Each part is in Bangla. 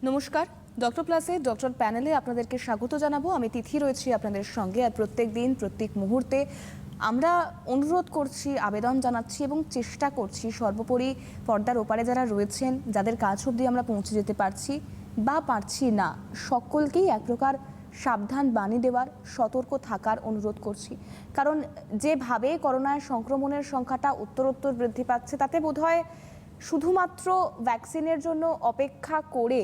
নমস্কার, ডক্টর প্লাসে ডক্টর প্যানেলে আপনাদেরকে স্বাগত জানাবো। আমি তিথি রয়েছি আপনাদের সঙ্গে। আর প্রত্যেক দিন প্রত্যেক মুহূর্তে আমরা অনুরোধ করছি, আবেদন জানাচ্ছি এবং চেষ্টা করছি সর্বোপরি পর্দার ওপারে যারা রয়েছেন, যাদের কাছ অবধি আমরা পৌঁছে যেতে পারছি বা পারছি না, সকলকেই এক প্রকার সাবধান বাণী দেওয়ার, সতর্ক থাকার অনুরোধ করছি। কারণ যেভাবে করোনার সংক্রমণের সংখ্যাটা উত্তরোত্তর বৃদ্ধি পাচ্ছে, তাতে বোধহয় শুধুমাত্র ভ্যাকসিনের জন্য অপেক্ষা করে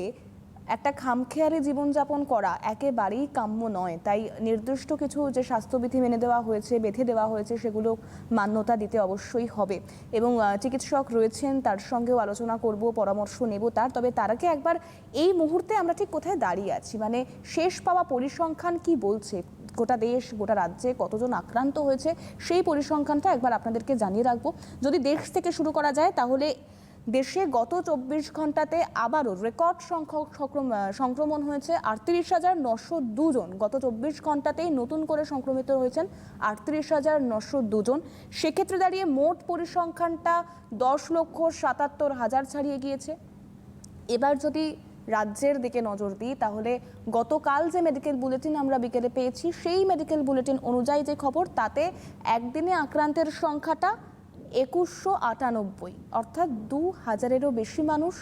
একটা খামখেয়ালি জীবনযাপন করা একেবারেই কাম্য নয়। তাই নির্দিষ্ট কিছু যে স্বাস্থ্যবিধি মেনে দেওয়া হয়েছে, বেঁধে দেওয়া হয়েছে, সেগুলো মান্যতা দিতে অবশ্যই হবে। এবং চিকিৎসক রয়েছেন, তার সঙ্গেও আলোচনা করব, পরামর্শ নেব তবে তার আগে একবার এই মুহূর্তে আমরা ঠিক কোথায় দাঁড়িয়ে আছি, মানে শেষ পাওয়া পরিসংখ্যান কি বলছে, গোটা দেশ, গোটা রাজ্যে কতজন আক্রান্ত হয়েছে, সেই পরিসংখ্যানটা একবার আপনাদেরকে জানিয়ে রাখবো। যদি দেশ থেকে শুরু করা যায়, তাহলে দেশে গত 24 ঘন্টাতে আবারও রেকর্ড সংখ্যক সংক্রমণ হয়েছে 38,902 জন। গত 24 ঘন্টাতেই নতুন করে সংক্রমিত হয়েছেন 38,902 জন। সেক্ষেত্রে দাঁড়িয়ে মোট পরিসংখ্যানটা 10,77,000 ছাড়িয়ে গিয়েছে। এবার যদি রাজ্যের দিকে নজর দিই, তাহলে গতকাল যে মেডিকেল বুলেটিন আমরা বিকেলে পেয়েছি, সেই মেডিকেল বুলেটিন অনুযায়ী যে খবর, তাতে একদিনে আক্রান্তের সংখ্যাটা 2198, অর্থাৎ 2000-এরও বেশি মানুষ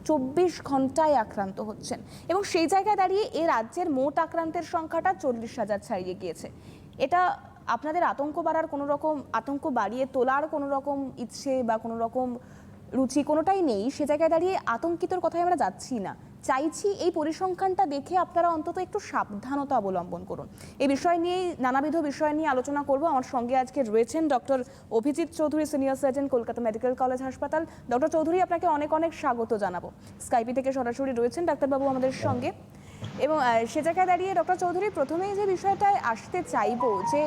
24 ঘন্টায় আক্রান্ত হচ্ছেন। এবং সেই জায়গায় দাঁড়িয়ে এ রাজ্যের মোট আক্রান্তের সংখ্যাটা 40,000 ছাড়িয়ে গিয়েছে। এটা আপনাদের আতঙ্ক বাড়ার কোনো রকম, আতঙ্ক বাড়িয়ে তোলার কোনো রকম ইচ্ছে বা কোনো রকম রুচি কোনোটাই নেই। সে জায়গায় দাঁড়িয়ে আতঙ্কিতর কথায় আমরা যাচ্ছি না, চাইছি এই পরিসংখ্যানটা দেখে আপনারা অন্তত একটু সাবধানতা অবলম্বন করুন। এই বিষয় নিয়েই, নানাবিধ বিষয় নিয়ে আলোচনা করব। আমার সঙ্গে আজকে রয়েছেন doctor Abhijit Chowdhury, senior surgeon, Kolkata medical college হাসপাতাল। ডক্টর চৌধুরী, আপনাকে অনেক অনেক স্বাগত জানাবো। স্কাইপি থেকে সরাসরি রয়েছেন ডাক্তারবাবু আমাদের সঙ্গে। এবং সে জায়গায় দাঁড়িয়ে ডক্টর চৌধুরী, প্রথমেই যে বিষয়টায় আসতে চাইবো, যে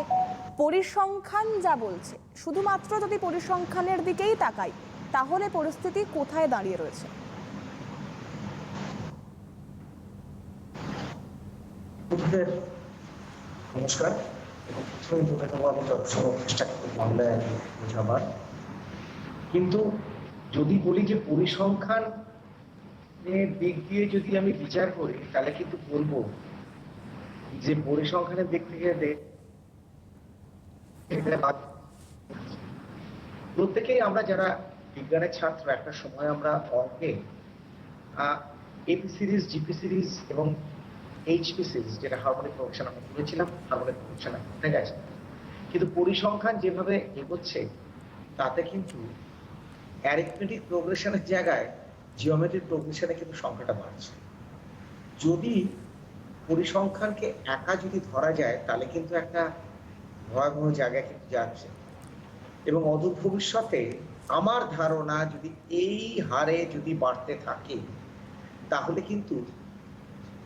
পরিসংখ্যান যা বলছে, শুধুমাত্র যদি পরিসংখ্যানের দিকেই তাকাই, তাহলে পরিস্থিতি কোথায় দাঁড়িয়ে রয়েছে? নমস্কার। চেষ্টা করতে বাংলায় বোঝাবার, কিন্তু যদি বলি যে পরিসংখ্যানের দিক দিয়ে যদি আমি বিচার করি, তাহলে কিন্তু বলবো যে পরিসংখ্যানের দিক থেকে প্রত্যেকেই আমরা যারা বিজ্ঞানের ছাত্র, একটা সময় আমরা অঙ্কে এপি সিরিজ, জিপি সিরিজ এবং এইচপি সিরিজ, যেটা হারমোনিক প্রোগ্রেশন আমরা করেছিলাম, হারমোনিক প্রোগ্রেশন উঠে গেছে। কিন্তু পরিসংখ্যান যেভাবে এগোচ্ছে, তাতে কিন্তু অ্যারিথমেটিক প্রোগ্রেশনের জায়গায় জিওমেট্রিক প্রোগ্রেশনে কিন্তু সংখ্যাটা বাড়ছে। যদি পরিসংখ্যানকে একা যদি ধরা যায়, তাহলে কিন্তু একটা ভয়াবহ জায়গায় কিন্তু যাচ্ছে। এবং অদূর ভবিষ্যতে আমার ধারণা, যদি এই হারে যদি বাড়তে থাকে, তাহলে কিন্তু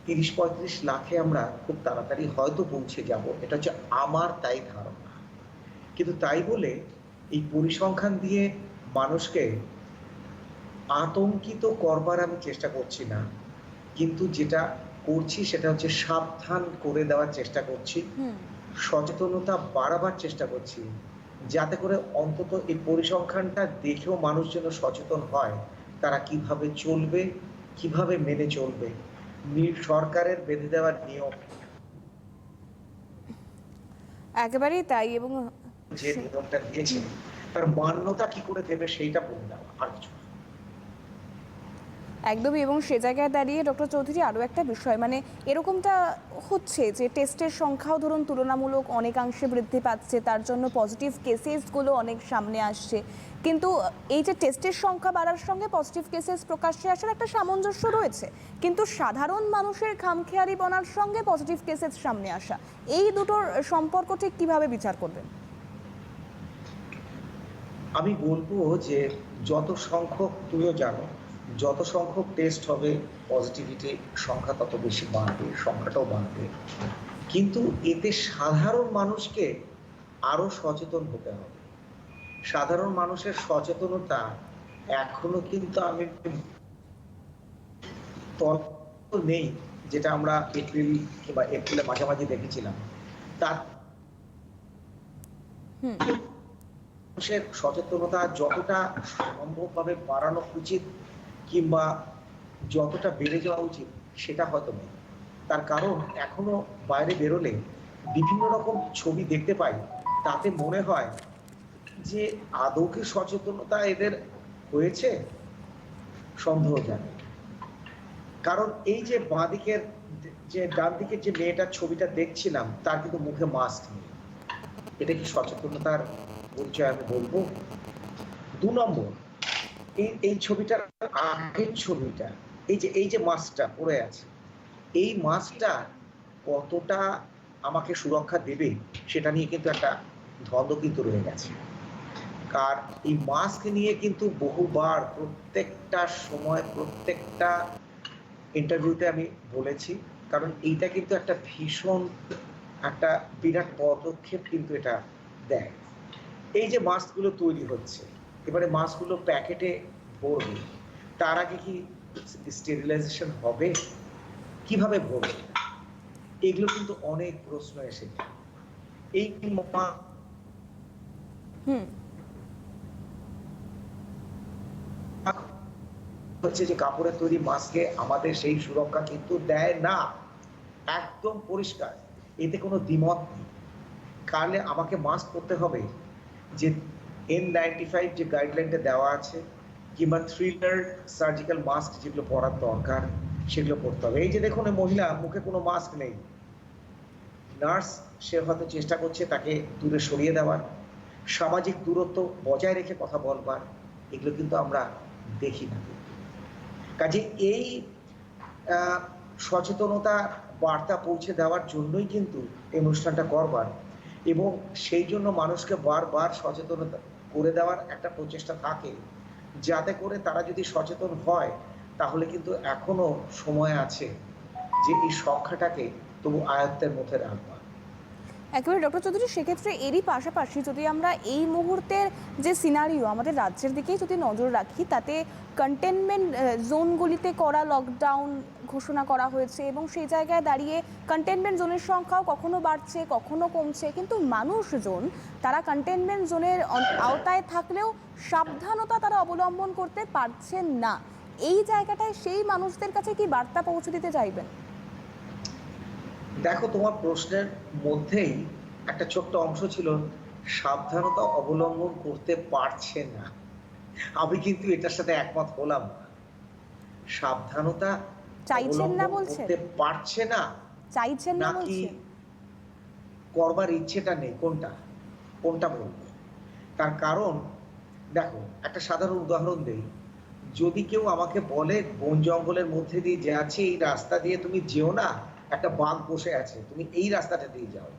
30-35 লাখে আমরা খুব তাড়াতাড়ি হয়তো পৌঁছে যাব। এটা হচ্ছে আমার তাই ধারণা। কিন্তু তাই বলে এই পরিসংখ্যান দিয়ে মানুষকে আতঙ্কিত করবার আমি চেষ্টা করছি না, কিন্তু যেটা করছি সেটা হচ্ছে সাবধান করে দেওয়ার চেষ্টা করছি, সচেতনতা বাড়াবার চেষ্টা করছি, যাতে করে অন্তত এই পরিসংখ্যানটা দেখেও মানুষ যেন সচেতন হয়, তারা কিভাবে চলবে, কিভাবে মেনে চলবে। সরকারের বেঁধে দেওয়ার নিয়ম একেবারেই তাই। এবং যে নিয়মটা দিয়েছে, তার মান্যতা কি করে দেবে সেইটা বলে দেওয়া, আর কিছু। একদমই। এবং সে জায়গায় দাঁড়িয়ে ডক্টর চৌধুরী, আরও একটা বিষয়, মানে এরকমটা হচ্ছে যে টেস্টের সংখ্যাও ধরুন তুলনামূলক অনেকাংশে বৃদ্ধি পাচ্ছে, তার জন্য পজিটিভ কেসেসগুলো অনেক সামনে আসছে। কিন্তু এই যে টেস্টের সংখ্যা বাড়ার সঙ্গে পজিটিভ কেসেস প্রকাশ্যে আসার একটা সামঞ্জস্য রয়েছে, কিন্তু সাধারণ মানুষের খামখেয়ালিপনার সঙ্গে পজিটিভ কেসেস সামনে আসা, এই দুটোর সম্পর্ক ঠিক কীভাবে বিচার করবেন? আমি বলবো যে যত সংখ্যক, তুমিও জানো, যত সংখ্যক টেস্ট হবে, পজিটিভিটি সংখ্যা তত বেশি বাড়বে, সংখ্যাটাও বাড়বে। কিন্তু এতে সাধারণ মানুষকে আরো সচেতন হতে হবে। সাধারণ মানুষের সচেতনতা এখনো কিন্তু আমি নেই, যেটা আমরা এপ্রিল কিংবা এপ্রিলের মাঝামাঝি দেখেছিলাম। তার মানুষের সচেতনতা যতটা সম্ভবভাবে বাড়ানো উচিত, কিংবা যতটা বেড়ে যাওয়া উচিত সেটা হয়তো নেই। তার কারণ এখনো বাইরে বেরোলে বিভিন্ন রকম ছবি দেখতে পাই, তাতে মনে হয় যে আদৌ কি সচেতনতা এদের হয়েছে, সন্দেহজনক। কারণ এই যে বাঁদিকের যে ডান দিকের যে মেয়েটার ছবিটা দেখছিলাম, তার কিন্তু মুখে মাস্ক নেই। এটা কি সচেতনতার পরিচয় আমি বলবো? 2 নম্বর, এই ছবিটার আগের ছবিটা, এই যে মাস্কটা পরে আছে, এই মাস্কটা কতটা আমাকে সুরক্ষা দেবে সেটা নিয়ে কিন্তু একটা দ্বন্দ্ব কিন্তু রয়ে গেছে। কার এই মাস্ক নিয়ে কিন্তু বহুবার প্রত্যেকটা সময় প্রত্যেকটা ইন্টারভিউতে আমি বলেছি, কারণ এইটা কিন্তু একটা ভীষণ একটা বিরাট পদক্ষেপ কিন্তু এটা দেয়। এই যে মাস্কগুলো তৈরি হচ্ছে, এবারে মাস্কগুলো প্যাকেটে ভরবে, তার আগে কি স্টেরিলাইজেশন হবে, কিভাবে ভরবে, এগুলো কিন্তু অনেক প্রশ্ন এসেছে। এই হুম হচ্ছে যে কাপড়ের তৈরি মাস্কে আমাদের সেই সুরক্ষা কিন্তু দেয় না, একদম পরিষ্কার, এতে কোনো দ্বিমত নেই। কারণে আমাকে মাস্ক পরতে হবে যে N95 যে গাইডলাইনটা দেওয়া আছে, কিংবা থ্রিলার সার্জিক্যাল মাস্ক যেগুলো পরার দরকার সেগুলো পরতে হবে। এই যে দেখুন মহিলা মুখে কোনো মাস্ক নেই, নার্স সে হয়তো চেষ্টা করছে তাকে দূরে সরিয়ে দেওয়ার, সামাজিক দূরত্ব বজায় রেখে কথা বলবার, এগুলো কিন্তু আমরা দেখি না। কাজে এই সচেতনতা বার্তা পৌঁছে দেওয়ার জন্যই কিন্তু এই অনুষ্ঠানটা করবার, এবং সেই জন্য মানুষকে বারবার সচেতনতা করে দেওয়ার একটা প্রচেষ্টা থাকে, যাতে করে তারা যদি সচেতন হয় তাহলে কিন্তু এখনো সময় আছে যে এই সংখ্যাটাকে তবু আয়ত্তের মধ্যে রাখবার। একেবারে ডক্টর চৌধুরী, সেক্ষেত্রে এরই পাশাপাশি যদি আমরা এই মুহূর্তের যে সিনারিও আমাদের রাজ্যের দিকেই যদি নজর রাখি, তাতে কন্টেনমেন্ট জোনগুলিতে করা লকডাউন ঘোষণা করা হয়েছে এবং সেই জায়গায় দাঁড়িয়ে কন্টেনমেন্ট জোনের সংখ্যাও কখনো বাড়ছে কখনো কমছে, কিন্তু মানুষজন তারা কন্টেনমেন্ট জোনের আওতায় থাকলেও সাবধানতা তারা অবলম্বন করতে পারছেন না। এই জায়গাটায় সেই মানুষদের কাছে কি বার্তা পৌঁছে দিতে চাইবেন? দেখো, তোমার প্রশ্নের মধ্যেই একটা ছোট্ট অংশ ছিল সাবধানতা অবলম্বন করতে পারছে না। আমি কিন্তু এটার সাথে একমত হলাম না। সাবধানতা চাইছেন না অবলম্বন বলছেন? করতে পারছে না চাইছেন না নাকি বলছেন? করবার ইচ্ছেটা নেই, কোনটা বলবো? তার কারণ দেখো, একটা সাধারণ উদাহরণ দেই। যদি কেউ আমাকে বলে বন জঙ্গলের মধ্যে দিয়ে যাচ্ছে, এই রাস্তা দিয়ে তুমি যেও না, একটা বাঘ বসে আছে, তুমি এই রাস্তাটা দিয়ে যাও,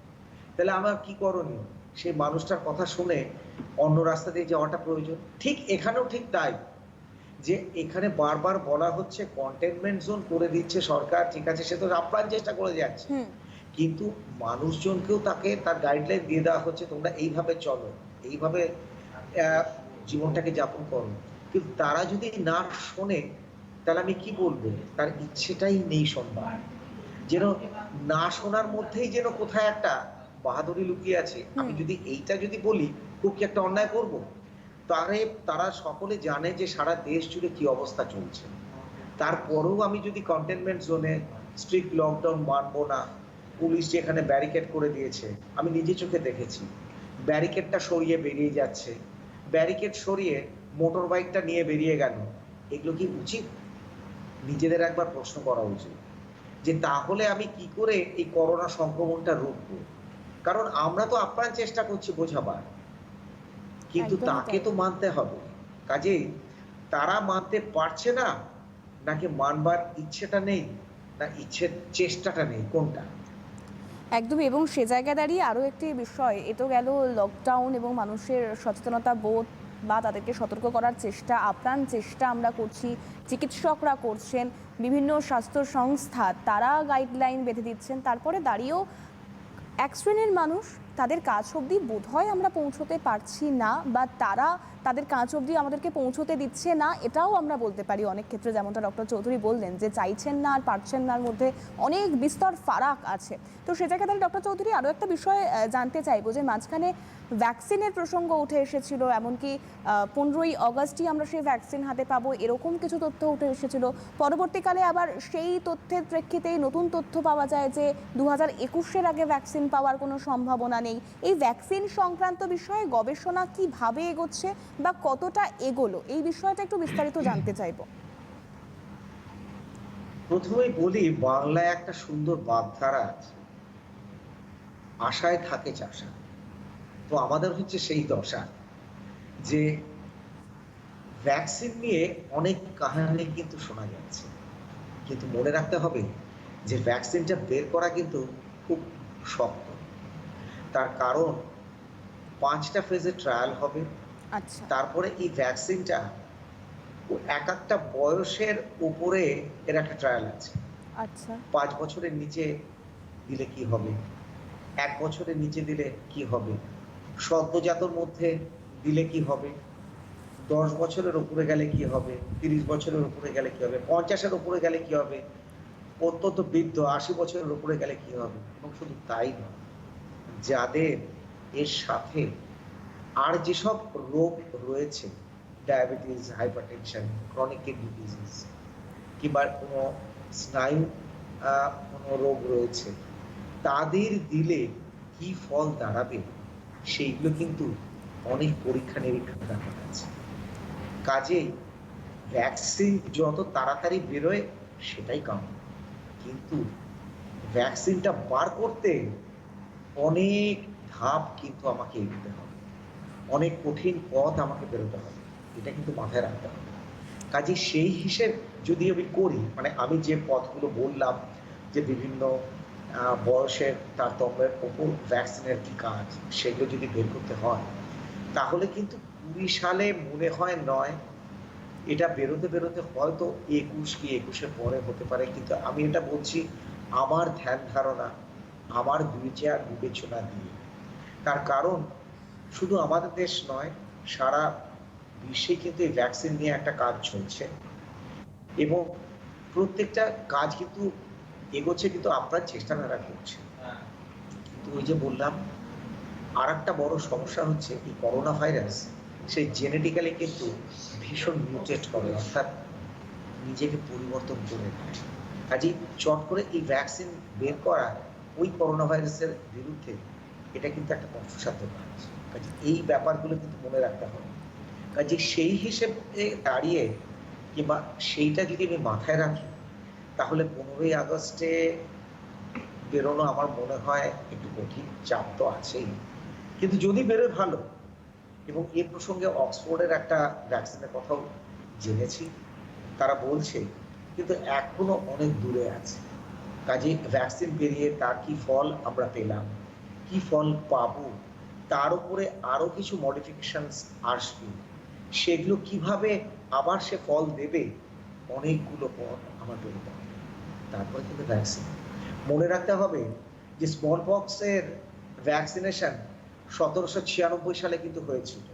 তাহলে আমার কি করণীয়? সেই মানুষটার কথা শুনে অন্য রাস্তা দিয়ে যাওয়াটা প্রয়োজন। ঠিক এখানেও ঠিক তাই, যে এখানে বারবার বলা হচ্ছে কন্টেনমেন্ট জোন করে দিচ্ছে সরকার, ঠিক আছে, সে তো আপ্রাণ চেষ্টা করে যাচ্ছে, কিন্তু মানুষজনকেও তাকে তার গাইডলাইন দিয়ে দেওয়া হচ্ছে, তোমরা এইভাবে চলো, এইভাবে জীবনটাকে যাপন করো। কিন্তু তারা যদি না শোনে তাহলে আমি কি বলবো? তার ইচ্ছেটাই নেই শোনবার, যেন না শোনার মধ্যেই যেন কোথায় একটা বাহাদুরি লুকিয়ে আছে। আমি যদি এইটা যদি বলি, খুব কি একটা অন্যায় করবো? তারা সকলে জানে যে সারা দেশ জুড়ে কি অবস্থা চলছে, তারপরেও আমি যদি কন্টেনমেন্ট জোনে স্ট্রিক্ট লকডাউন মানবো না, পুলিশ যেখানে ব্যারিকেড করে দিয়েছে, আমি নিজে চোখে দেখেছি, ব্যারিকেডটা সরিয়ে বেরিয়ে যাচ্ছে, ব্যারিকেড সরিয়ে মোটর বাইকটা নিয়ে বেরিয়ে গেল, এগুলো কি উচিত? নিজেদের একবার প্রশ্ন করা উচিত যে তাহলে আমি কি করে এই করোনা সংক্রমণটা রুখবো? কারণ আমরা তো আপ্রাণ চেষ্টা করছি বোঝাবার, কিন্তু তাকে তো মানতে হবে। কাজেই তারা মানতে পারছে না, নাকি মানবার ইচ্ছেটা নেই, না ইচ্ছের চেষ্টাটা নেই, কোনটা? একদমই। এবং সে জায়গায় দাঁড়িয়ে আরও একটি বিষয়, এ তো গেল লকডাউন এবং মানুষের সচেতনতা বোধ বা তাদেরকে সতর্ক করার চেষ্টা, আপ্রাণ চেষ্টা আমরা করছি, চিকিৎসকরা করছেন, বিভিন্ন স্বাস্থ্য সংস্থা তারা গাইডলাইন বেঁধে দিচ্ছেন। তারপরে দাঁড়িয়েও এক শ্রেণীর মানুষ তাদের কাজ অবধি বোধহয় আমরা পৌঁছতে পারছি না, বা তারা তাদের কাজ অবধি আমাদেরকে পৌঁছতে দিচ্ছে না, এটাও আমরা বলতে পারি অনেক ক্ষেত্রে। যেমনটা ডক্টর চৌধুরী বললেন যে চাইছেন না আর পারছেন নার মধ্যে অনেক বিস্তর ফারাক আছে। তো সে জায়গায় তাহলে ডক্টর চৌধুরী আরও একটা বিষয় জানতে চাইবো, যে মাঝখানে ভ্যাকসিনের প্রসঙ্গ উঠে এসেছিল, এমনকি 15ই আগস্টই আমরা সেই ভ্যাকসিন হাতে পাবো, এরকম কিছু তথ্য উঠে এসেছিল। পরবর্তীকালে আবার সেই তথ্যের প্রেক্ষিতেই নতুন তথ্য পাওয়া যায় যে 2021-এর আগে ভ্যাকসিন পাওয়ার কোনো সম্ভাবনা নেই। এই ভ্যাকসিন সংক্রান্ত বিষয়ে গবেষণা কিভাবে এগোচ্ছে বা কতটা এগোলো, এই বিষয়টা একটু বিস্তারিত জানতে চাইবো। প্রথমেই বলি, বাংলায় একটা সুন্দর বাগধারা আছে, আশায় থাকে চাষা। তো আমাদের হচ্ছে সেই দশা যে ভ্যাকসিন নিয়ে অনেক কাহিনী কিন্তু শোনা যাচ্ছে, কিন্তু মনে রাখতে হবে যে ভ্যাকসিনটা বের করা কিন্তু খুব শক্ত। তার কারণ 5টা ফেজে ট্রায়াল হবে। আচ্ছা তারপরে এই ভ্যাকসিনটা এক একটা বয়সের উপরে এর একটা ট্রায়াল আছে। আচ্ছা 5 বছরের নিচে দিলে কি হবে, 1 বছরের নিচে দিলে কি হবে, সদ্যজাতর মধ্যে দিলে কি হবে, 10 বছরের উপরে গেলে কি হবে, 30 বছরের উপরে গেলে কি হবে, 50-এর উপরে গেলে কি হবে, অত্যন্ত বৃদ্ধ 80 বছরের উপরে গেলে কি হবে। এবং শুধু তাই নয়, যাদের এর সাথে আর যেসব রোগ রয়েছে, diabetes, hypertension, chronic kidney disease, কিংবা কোনো স্নায়ু কোনো রোগ রয়েছে, তাদের দিলে কি ফল দাঁড়াবে, সেইগুলো কিন্তু অনেক পরীক্ষা নিরীক্ষার ব্যাপার আছে। কাজেই ভ্যাকসিন যত তাড়াতাড়ি বেরোয় সেটাই কাম্য, কিন্তু ভ্যাকসিনটা বার করতে অনেক ধাপ কিন্তু আমাকে এগোতে হবে, অনেক কঠিন পথ আমাকে বেরোতে হবে, এটা কিন্তু মাথায় রাখতে হবে। কাজে সেই হিসেব যদি আমি করি, মানে আমি যে পথগুলো বললাম যে বিভিন্ন বয়সের তারতম্যের ওপর ভ্যাকসিনের কি কাজ, সেগুলো যদি বের করতে হয়, তাহলে কিন্তু 20 সালে মনে হয় নয়, এটা বেরোতে বেরোতে হয়তো 21 কি 21-এর পরে হতে পারে। কিন্তু আমি এটা বলছি আমার ধ্যান ধারণা, আমার বিচার বিবেচনা দিয়ে। তার কারণ শুধু আমাদের দেশ নয়, সারা বিশ্বে কিন্তু এই ভ্যাকসিন নিয়ে একটা কাজ চলছে, এবং প্রত্যেকটা কাজ কিন্তু এগোচ্ছে, কিন্তু আপনার চেষ্টা দ্বারা করছে। কিন্তু ওই যে বললাম, আর একটা বড় সমস্যা হচ্ছে এই করোনা ভাইরাস, সেই জেনেটিক্যালি কিন্তু ভীষণ মিউটেট করে, অর্থাৎ নিজেকে পরিবর্তন করে দেয়। কাজেই চট করে এই ভ্যাকসিন বের করা ওই করোনা ভাইরাসের বিরুদ্ধে, এটা কিন্তু একটা কষ্টসাধ্য কাজ। কাজে এই ব্যাপারগুলো কিন্তু মনে রাখতে হবে। কাজে সেই হিসেবে দাঁড়িয়ে, কিংবা সেইটা যদি আমি মাথায় রাখি, তাহলে 15ই আগস্টে বেরোনো আমার মনে হয় একটু কঠিন, চাপ তো আছেই, কিন্তু যদি বেরোয় ভালো। এবং এ প্রসঙ্গে অক্সফোর্ডের একটা ভ্যাকসিনের কথাও জেনেছি, তারা বলছে কিন্তু এখনো অনেক দূরে আছে। কাজে ভ্যাকসিন বেরিয়ে তার কি ফল আমরা পেলাম, কি ফল পাবো, তার উপরে আরো কিছু মডিফিকেশনস আসবে, সেগুলো কিভাবে আবার সে ফল দেবে, অনেকগুলো পথ আমার বেরোতে হবে। তারপরে কিন্তু ভ্যাকসিন মনে রাখতে হবে যে স্মল পক্সের ভ্যাকসিনেশন 1796 সালে কিন্তু হয়েছিল,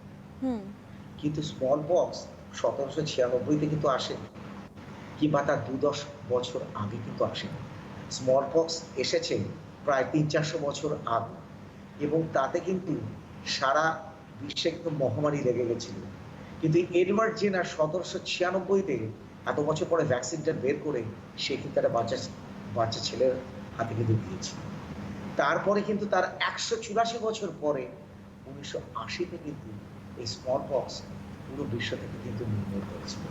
কিন্তু স্মল পক্স 1796-তে কিন্তু আসেনি, কিংবা তার 2-10 বছর আগে কিন্তু আসেনি। স্মল পক্স এসেছে প্রায় 300-400 বছর আগে, এবং তাতে কিন্তু সারা বিশ্বে কিন্তু মহামারী লেগে গেছিল। কিন্তু এডওয়ার্ড জেনার 1796-তে এত বছর পরে ভ্যাকসিনটা বের করে সে কিন্তু একটা বাচ্চা ছেলের হাতে কিন্তু দিয়েছিল। তারপরে কিন্তু তার 184 বছর পরে 1980-তে কিন্তু এই স্মল পক্স পুরো বিশ্ব থেকে কিন্তু নির্মূল করেছিল।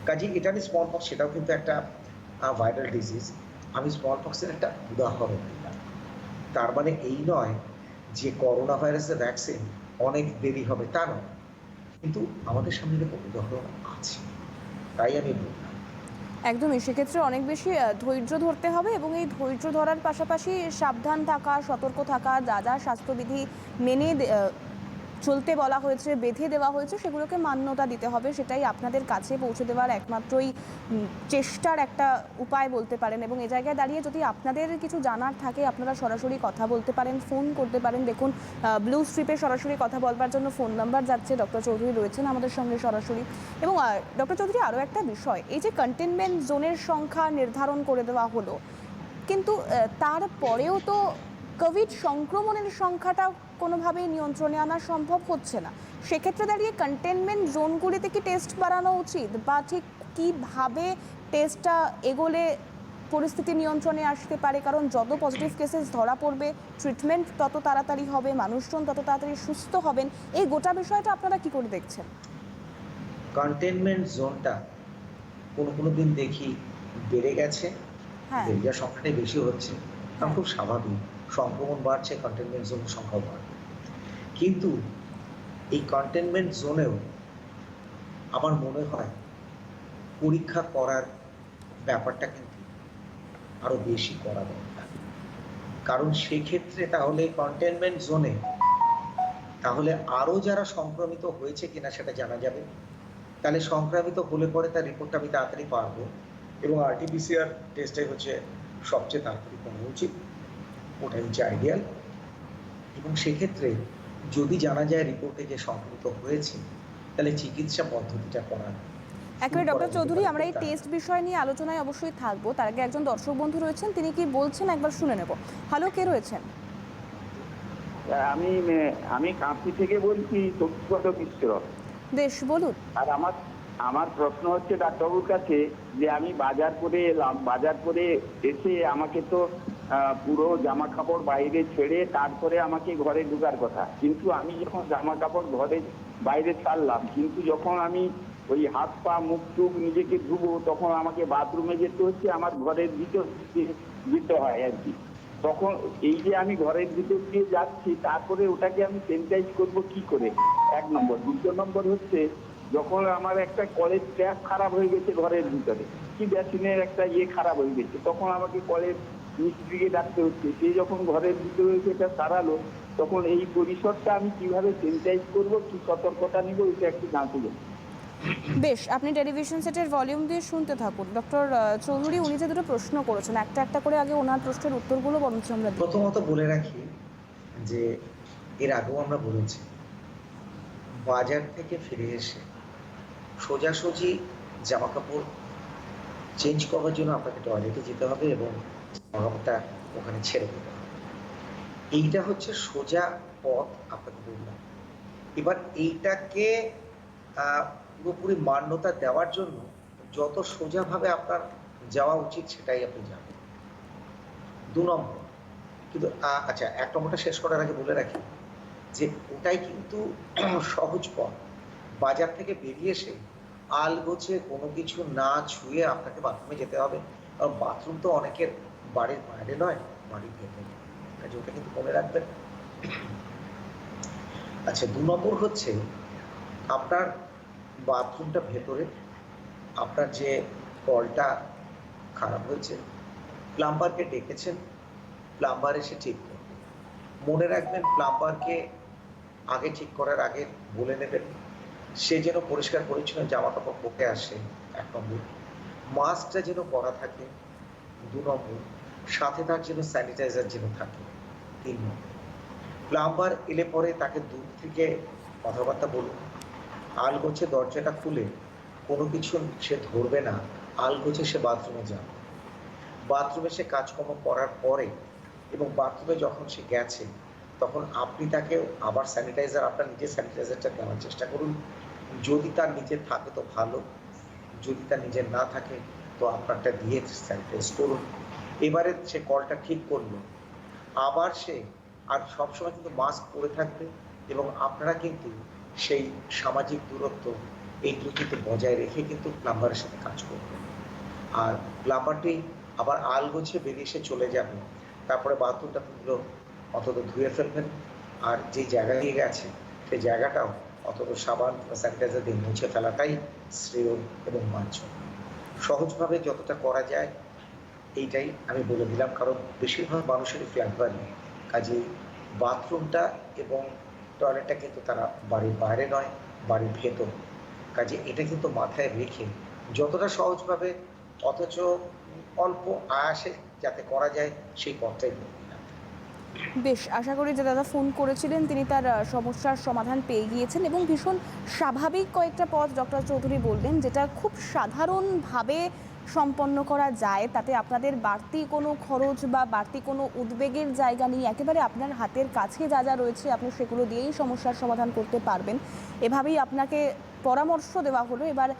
কাজে এটা নিয়ে স্মল পক্স, সেটাও কিন্তু একটা ভাইরাল ডিজিজ। আমি স্মল পক্সের একটা উদাহরণ দিলাম। তার মানে এই নয় যে করোনা ভাইরাসের ভ্যাকসিন অনেক দেরি হবে, তা নয়, কিন্তু আমাদের সামনে একটা উদাহরণ আছে, তাই আমি বললাম। একদমই, সেক্ষেত্রে অনেক বেশি ধৈর্য ধরতে হবে, এবং এই ধৈর্য ধরার পাশাপাশি সাবধান থাকা, সতর্ক থাকা, যা যা স্বাস্থ্যবিধি মেনে চলতে বলা হয়েছে, বেঁধে দেওয়া হয়েছে, সেগুলোকে মান্যতা দিতে হবে। সেটাই আপনাদের কাছে পৌঁছে দেওয়ার একমাত্রই চেষ্টার একটা উপায় বলতে পারেন। এবং এ জায়গায় দাঁড়িয়ে যদি আপনাদের কিছু জানার থাকে, আপনারা সরাসরি কথা বলতে পারেন, ফোন করতে পারেন। দেখুন, ব্লু স্ট্রিপে সরাসরি কথা বলবার জন্য ফোন নাম্বার যাচ্ছে। ডক্টর চৌধুরী রয়েছেন আমাদের সঙ্গে সরাসরি। এবং ডক্টর চৌধুরী, আরও একটা বিষয়, এই যে কন্টেনমেন্ট জোনের সংখ্যা নির্ধারণ করে দেওয়া হলো, কিন্তু তারপরেও তো কোভিড সংক্রমণের সংখ্যাটা কোনোভাবেই নিয়ন্ত্রণে আনা সম্ভব হচ্ছে না। সেক্ষেত্রে দাঁড়িয়ে কন্টেনমেন্ট জোনগুলিতে কি টেস্ট বাড়ানো উচিত, বা ঠিক কীভাবে টেস্টটা এগোলে পরিস্থিতি নিয়ন্ত্রণে আসতে পারে? কারণ যত পজিটিভ কেসেস ধরা পড়বে, ট্রিটমেন্ট তত তাড়াতাড়ি হবে, মানুষজন তত তাড়াতাড়ি সুস্থ হবেন। এই গোটা বিষয়টা আপনারা কি করে দেখছেন? কন্টেনমেন্ট জোনটা কোনো দিন দেখি বেড়ে গেছে, হ্যাঁ, বেড়ে যাওয়ার সংখ্যাটাই বেশি হচ্ছে, কারণ খুব স্বাভাবিক, সংক্রমণ বাড়ছে, কন্টেনমেন্ট জোনের সংখ্যাও বাড়বে। কিন্তু এই কন্টেনমেন্ট জোনেও আমার মনে হয় পরীক্ষা করার ব্যাপারটা কিন্তু আরো বেশি করা দরকার। কারণ সেক্ষেত্রে তাহলে কন্টেনমেন্ট জোনে তাহলে আরো যারা সংক্রমিত হয়েছে কিনা সেটা জানা যাবে। তাহলে সংক্রমিত হলে পরে তার রিপোর্টটা আমি তাড়াতাড়ি পাবো, এবং আরটিপিসিআর টেস্টটাই হচ্ছে সবচেয়ে তাড়াতাড়ি করা উচিত, ওটাই হচ্ছে আইডিয়াল। এবং সেক্ষেত্রে যদি জানা যায় রিপোর্টে যে সংক্রমিত হয়েছে, তাহলে চিকিৎসা পদ্ধতিটা করা। একেবারে ডক্টর চৌধুরী, আমরা এই টেস্ট বিষয় নিয়ে আলোচনায় অবশ্যই থাকবো। তার আগে একজন দর্শক বন্ধু রয়েছেন, তিনি কি বলছেন একবার শুনে নেব। হ্যালো, কে রয়েছেন? আমি আমি কাঁথি থেকে বলছি, সত্যব্রত মিশ্র। বেশ, বলুন। আর আমার প্রশ্ন হচ্ছে ডাক্তারবাবুর কাছে, যে আমি বাজার করে এলাম, বাজার করে এসে আমাকে তো পুরো জামা কাপড় বাইরে ছেড়ে তারপরে আমাকে ঘরে ঢোকার কথা, কিন্তু আমি যখন জামা কাপড় ঘরে বাইরে ছাড়লাম, কিন্তু যখন আমি ওই হাত পা মুখ টুক নিজেকে ধুবো, তখন আমাকে বাথরুমে যেতে হচ্ছে, আমার ঘরের ভিতর যেতে হয় আর কি। তখন এই যে আমি ঘরের ভিতর দিয়ে যাচ্ছি, তারপরে ওটাকে আমি স্যানিটাইজ করবো কি করে? এক নম্বর। দ্বিতীয় নম্বর হচ্ছে, যখন আমার একটা কলের ট্যাপ খারাপ হয়ে গেছে ঘরের ভিতরে, কি বেসিনের একটা খারাপ হয়ে গেছে, তখন আমাকে কলের মিস্ত্রিকে ডাকতে হচ্ছে। সে যখন ঘরের ভিতরে সেটা সারালো, তখন এই পরিসরটা আমি কিভাবে স্যানিটাইজ করবো, কি সতর্কতা নিব, এটা একটু জানতে চাই। বেশ, আপনি টেলিভিশন সেটের ভলিউম দিয়ে শুনতে থাকুন। ডক্টর চৌধুরী, উনি যে দুটো প্রশ্ন করেছেন, একটা একটা করে আগে ওনার প্রশ্নের উত্তরগুলো বরঞ্চ আমরা দিই। প্রথমত বলে রাখি যে এর আগেও আমরা বলেছি, বাজার থেকে ফিরে এসে সোজাসুজি জামা কাপড় চেঞ্জ করার জন্য আপনাকে টয়লেটে যেতে হবে এবং জামা কাপড়টা ওখানে ছেড়ে দিতে হবে। এইটা হচ্ছে সোজা পথ আপনাকে বললাম। এবার এইটাকে পুরোপুরি মান্যতা দেওয়ার জন্য যত সোজাভাবে আপনার যাওয়া উচিত সেটাই আপনি যাবেন। 2 নম্বর, কিন্তু আচ্ছা, 1 নম্বরটা শেষ করার আগে বলে রাখি যে ওটাই কিন্তু সহজ পথ। বাজার থেকে বেরিয়ে এসে আলগোছে কোনো কিছু না ছুঁয়ে আপনাকে বাথরুমে যেতে হবে, কারণ বাথরুম তো অনেকের বাড়ির বাইরে নয়, বাড়ির ভেতরে, কাজে ওটা কিন্তু মনে রাখবেন। আচ্ছা, 2 নম্বর হচ্ছে আপনার বাথরুমটা ভেতরে, আপনার যে কলটা খারাপ হয়েছে, প্লাম্বারকে ডেকেছেন, প্লাম্বার এসে ঠিক করবে। মনে রাখবেন, প্লাম্বারকে আগে ঠিক করার আগে বলে নেবেন সে যেন পরিষ্কার পরিচ্ছন্ন জামা কাপড় পরে আসে, 1 নম্বর। মাস্কটা যেন পরা থাকে, 2 নম্বর। সাথে তার যেন স্যানিটাইজার যেন থাকে, 3 নম্বর। প্লাম্বার এলে পরে তাকে দূর থেকে কথাবার্তা বলুন, আলগোছে দরজাটা খুলে কোনো কিছু সে ধরবে না, আলগোছে সে বাথরুমে যাবে। বাথরুমে সে কাজকর্ম করার পরে এবং বাথরুমে যখন সে গেছে, তখন আপনি তাকে আবার স্যানিটাইজার, আপনার নিজের স্যানিটাইজারটা দেওয়ার চেষ্টা করুন। যদি তার নিজের থাকে তো ভালো, যদি তার নিজের না থাকে তো আপনারটা দিয়ে স্যানিটাইজ করুন। এবারে সে কলটা ঠিক করলো, আবার সে আর সবসময় কিন্তু মাস্ক পরে থাকবে, এবং আপনারা কিন্তু সেই সামাজিক দূরত্ব এইগুলো কিন্তু বজায় রেখে কিন্তু প্লাম্বারের সাথে কাজ করবেন। আর প্লাম্বারটি আবার আলগোছে বেরিয়ে এসে চলে যাবে, তারপরে বাথরুমটা পুরো অন্তত ধুয়ে ফেলবেন, আর যে জায়গা দিয়ে গেছে সেই জায়গাটাও অন্তত সাবান স্যানিটাইজার দিয়ে মুছে ফেলাটাই শ্রেয় এবং বাঞ্ছনীয়। সহজভাবে যতটা করা যায় এইটাই আমি বলে দিলাম, কারণ বেশিরভাগ মানুষেরই ফ্ল্যাট বাড়ি, কাজে বাথরুমটা এবং টয়লেটটা কিন্তু তারা বাড়ির বাইরে নয়, বাড়ির ভেতর। কাজে এটা কিন্তু মাথায় রেখে যতটা সহজভাবে অথচ অল্প আয়াসে যাতে করা যায় সেই পথটাই নিলাম। বেশ, আশা করি যে দাদা ফোন করেছিলেন তিনি তার সমস্যার সমাধান পেয়ে গিয়েছেন এবং ভীষণ স্বাভাবিক কয়েকটা পথ ডক্টর চৌধুরী বললেন, যেটা খুব সাধারণভাবে সম্পন্ন করা যায়। তাতে আপনাদের বাড়তি কোনো খরচ বা বাড়তি কোনো উদ্বেগের জায়গা নেই। একেবারে আপনার হাতের কাছে যা যা রয়েছে আপনি সেগুলো দিয়েই সমস্যার সমাধান করতে পারবেন। এভাবেই আপনাকে পরামর্শ দেওয়া হলো। এবার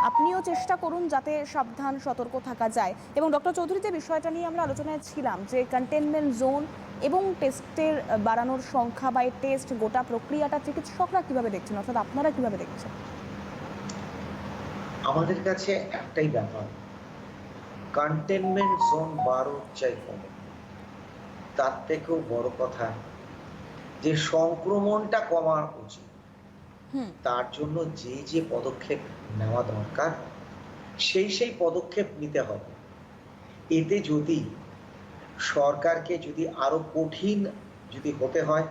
আপনিও চেষ্টা করুন যাতে সাবধান সতর্ক থাকা যায়। এবং ডক্টর চৌধুরী, যে বিষয়টা নিয়ে আমরা আলোচনায় ছিলাম, যে কন্টেনমেন্ট জোন এবং টেস্টের বাড়ানোর সংখ্যা বা এই টেস্ট গোটা প্রক্রিয়াটা চিকিৎসকরা কিভাবে দেখছেন, অর্থাৎ আপনারা কিভাবে দেখছেন? আমাদের কাছে একটাই ব্যাপার, কন্টেনমেন্ট জোন 12 চাই কমে। তার থেকেও বড় কথা যে সংক্রমণটা কমা উচিত। তার জন্য যে যে পদক্ষেপ নেওয়া দরকার সেই পদক্ষেপ নিতে হবে। এতে যদি সরকারকে যদি আরো কঠিন যদি হতে হয়,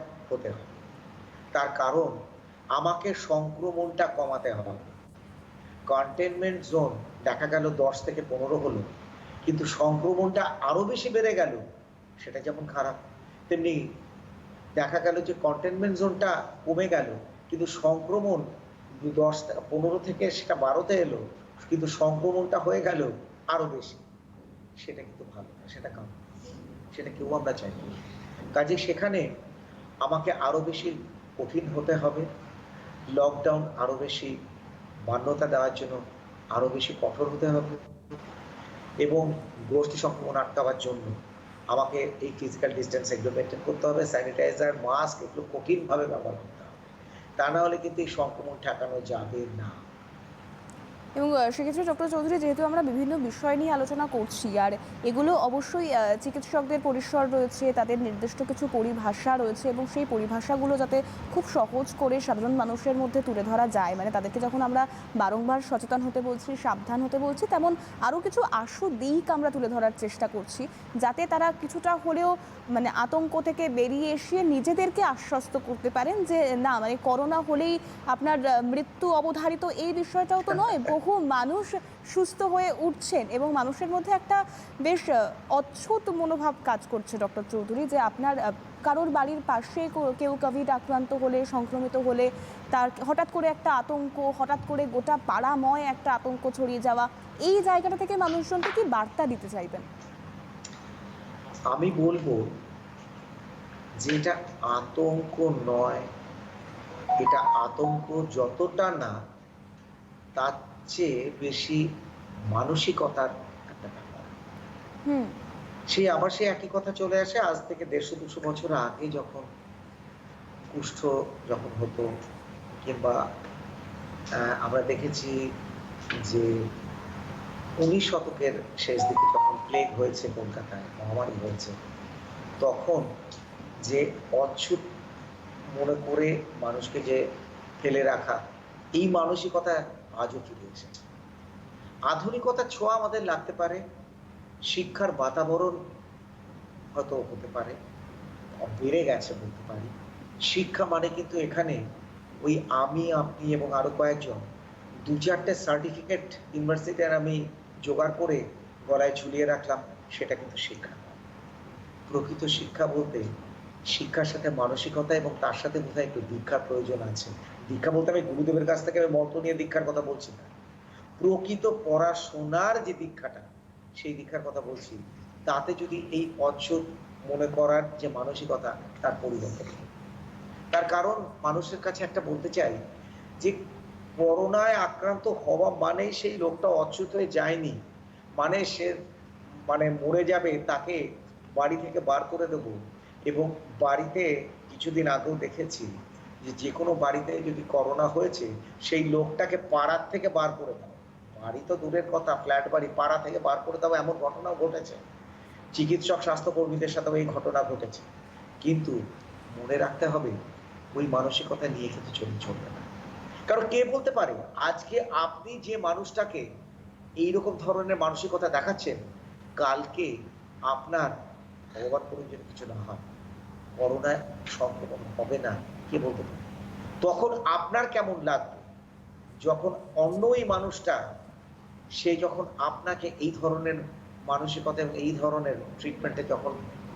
তার কারণ আমাকে সংক্রমণটা কমাতে হবে। কন্টেনমেন্ট জোন দেখা গেল 10 থেকে 15 হলো, কিন্তু সংক্রমণটা আরো বেশি বেড়ে গেল, সেটা যেমন খারাপ, তেমনি দেখা গেল যে কন্টেনমেন্ট জোনটা কমে গেল কিন্তু সংক্রমণ 15 থেকে সেটা 12তে এলো, কিন্তু সংক্রমণটা হয়ে গেল আরো বেশি, সেটা কিন্তু ভালো না, সেটা কাম, সেটা কেউ আমরা চাই না। কাজে সেখানে আমাকে আরো বেশি কঠিন হতে হবে, লকডাউন আরো বেশি মান্যতা দেওয়ার জন্য আরো বেশি কঠোর হতে হবে এবং গোষ্ঠী সংক্রমণ আটকাবার জন্য আমাকে এই ফিজিক্যাল ডিস্টেন্স এগুলো মেনটেন করতে হবে, স্যানিটাইজার, মাস্ক এগুলো কঠিনভাবে ব্যবহার করতে হবে। তা না হলে কিন্তু এই সংক্রমণ ঠেকানো যাবে না। এবং সেক্ষেত্রে ডক্টর চৌধুরী, যেহেতু আমরা বিভিন্ন বিষয় নিয়ে আলোচনা করছি, আর এগুলো অবশ্যই চিকিৎসকদের পরিসর রয়েছে, তাদের নির্দিষ্ট কিছু পরিভাষা রয়েছে এবং সেই পরিভাষাগুলো যাতে খুব সহজ করে সাধারণ মানুষের মধ্যে তুলে ধরা যায়, মানে তাদেরকে যখন আমরা বারংবার সচেতন হতে বলছি, সাবধান হতে বলছি, তেমন আরও কিছু আশু দিক আমরা তুলে ধরার চেষ্টা করছি, যাতে তারা কিছুটা হলেও মানে আতঙ্ক থেকে বেরিয়ে এসে নিজেদেরকে আশ্বস্ত করতে পারেন যে না, মানে করোনা হলেই আপনার মৃত্যু অবধারিত, এই বিষয়টাও তো নয়। বহু মানুষ সুস্থ হয়ে উঠছেন এবং মানুষের মধ্যে একটা বেশ অদ্ভুত মনোভাব কাজ করছে ডক্টর চৌধুরী, যে আপনার কারোর বাড়ির পাশে কেউ কোভিড আক্রান্ত হলে, সংক্রমিত হলে তার হঠাৎ করে একটা আতঙ্ক, হঠাৎ করে গোটা পাড়াময় একটা আতঙ্ক ছড়িয়ে যাওয়া, এই জায়গাটা থেকে মানুষজনকে কি বার্তা দিতে চাইবেন? আমি বলবো যে এটা আতঙ্ক নয়, এটা আতঙ্ক যতটা না তার চেয়ে বেশি মানসিকতার একটা ব্যাপার। আবার সেই একই কথা চলে আসে আজ থেকে 150-200 বছর আগে, যখন কুষ্ঠ যখন হতো, কিংবা আমরা দেখেছি যে 19 শতকের শেষ দিকে যখন প্লেগ হয়েছে, কলকাতায় মহামারী হয়েছে, তখন যে অচ্ছুত মনে করে মানুষকে যে ফেলে রাখা, এই মানসিকতা আজও ফিরে এসেছে। আধুনিকতার ছোঁয়া আমাদের লাগতে পারে, শিক্ষার বাতাবরণ হয়তো হতে পারে বেড়ে গেছে বলতে পারি। শিক্ষা মানে কিন্তু এখানে ওই আমি, আপনি এবং আরো কয়েকজন 2-4টে সার্টিফিকেট ইউনিভার্সিটির আমি জোগাড় করে গলায় ঝুলিয়ে রাখলাম, সেটা কিন্তু শিক্ষা নয়। প্রকৃত শিক্ষা বলতে শিক্ষার সাথে মানসিকতা এবং তার সাথে বোধহয় একটু দীক্ষার প্রয়োজন আছে। দীক্ষা বলতে আমি গুরুদেবের কাছ থেকে আমি মন্ত্র নিয়ে দীক্ষার কথা বলছি না, প্রকৃত পড়াশোনার যে দীক্ষাটা, সেই দীক্ষার কথা বলছি। তাতে যদি এই অচ্ছুত মনে করার যে মানসিকতা, তার পরিবর্তন, তার কারণ মানুষের কাছে একটা বলতে চাই যে করোনায় আক্রান্ত হওয়া মানেই সেই লোকটা অচ্ছুত হয়ে যায়নি, মানে সে মানে মরে যাবে, তাকে বাড়ি থেকে বার করে দেবো। এবং বাড়িতে কিছুদিন আগেও দেখেছি যে কোনো বাড়িতে যদি করোনা হয়েছে, সেই লোকটাকে পাড়ার থেকে বার করে দাও, বাড়ি তো দূরের কথা, ফ্ল্যাট বাড়ি, পাড়া থেকে বার করে দাও, এমন ঘটনাও ঘটেছে। চিকিৎসক স্বাস্থ্যকর্মীদের সাথেও এই ঘটনা ঘটেছে। কিন্তু মনে রাখতে হবে, ওই মানসিকতা নিয়ে কিন্তু চলবে না। কারণ কে বলতে পারে আজকে আপনি যে মানুষটাকে এইরকম ধরনের মানসিকতা দেখাচ্ছেন, কালকে আপনার ভগবান করুন যদি কিছু না হয়, করোনায় সংক্রমণ হবে না, কে বলতে পারে? তখন আপনার কেমন লাগবে যখন অন্য ওই মানুষটা সে যখন আপনাকে এই ধরনের মানসিকতা এবং এই ধরনের ট্রিটমেন্টে যখন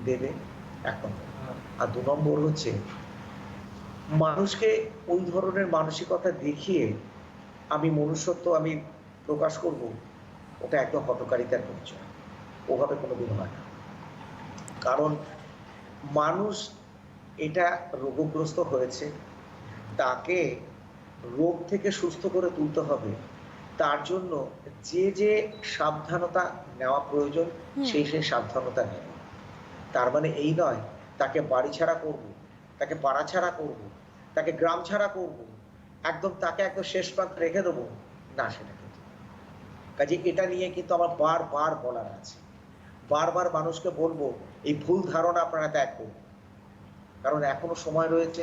দেবে, এক নম্বর। আর 2 নম্বর হচ্ছে মানুষকে ওই ধরনের মানসিকতা দেখিয়ে আমি মনুষ্যত্ব আমি প্রকাশ করব, ওটা একদম হঠকারিতার পরিচয়। ওভাবে কোনোদিন হয় না। কারণ মানুষ এটা রোগগ্রস্ত হয়েছে, তাকে রোগ থেকে সুস্থ করে তুলতে হবে। তার জন্য যে যে সাবধানতা নেওয়া প্রয়োজন সেই সেই সাবধানতা নেব। তার মানে এই নয় তাকে বাড়ি ছাড়া করব, তাকে পাড়া ছাড়া করব, তাকে গ্রাম ছাড়া করব, একদম তাকে একদম শেষ প্রান্তে রেখে দেবো না, সেটা কিন্তু কাজে এটা নিয়ে কিন্তু আমার বারবার বলার আছে। বারবার মানুষকে বলবো এই ভুল ধারণা আপনারা ত্যাগ করুন। কারণ এখনো সময় রয়েছে,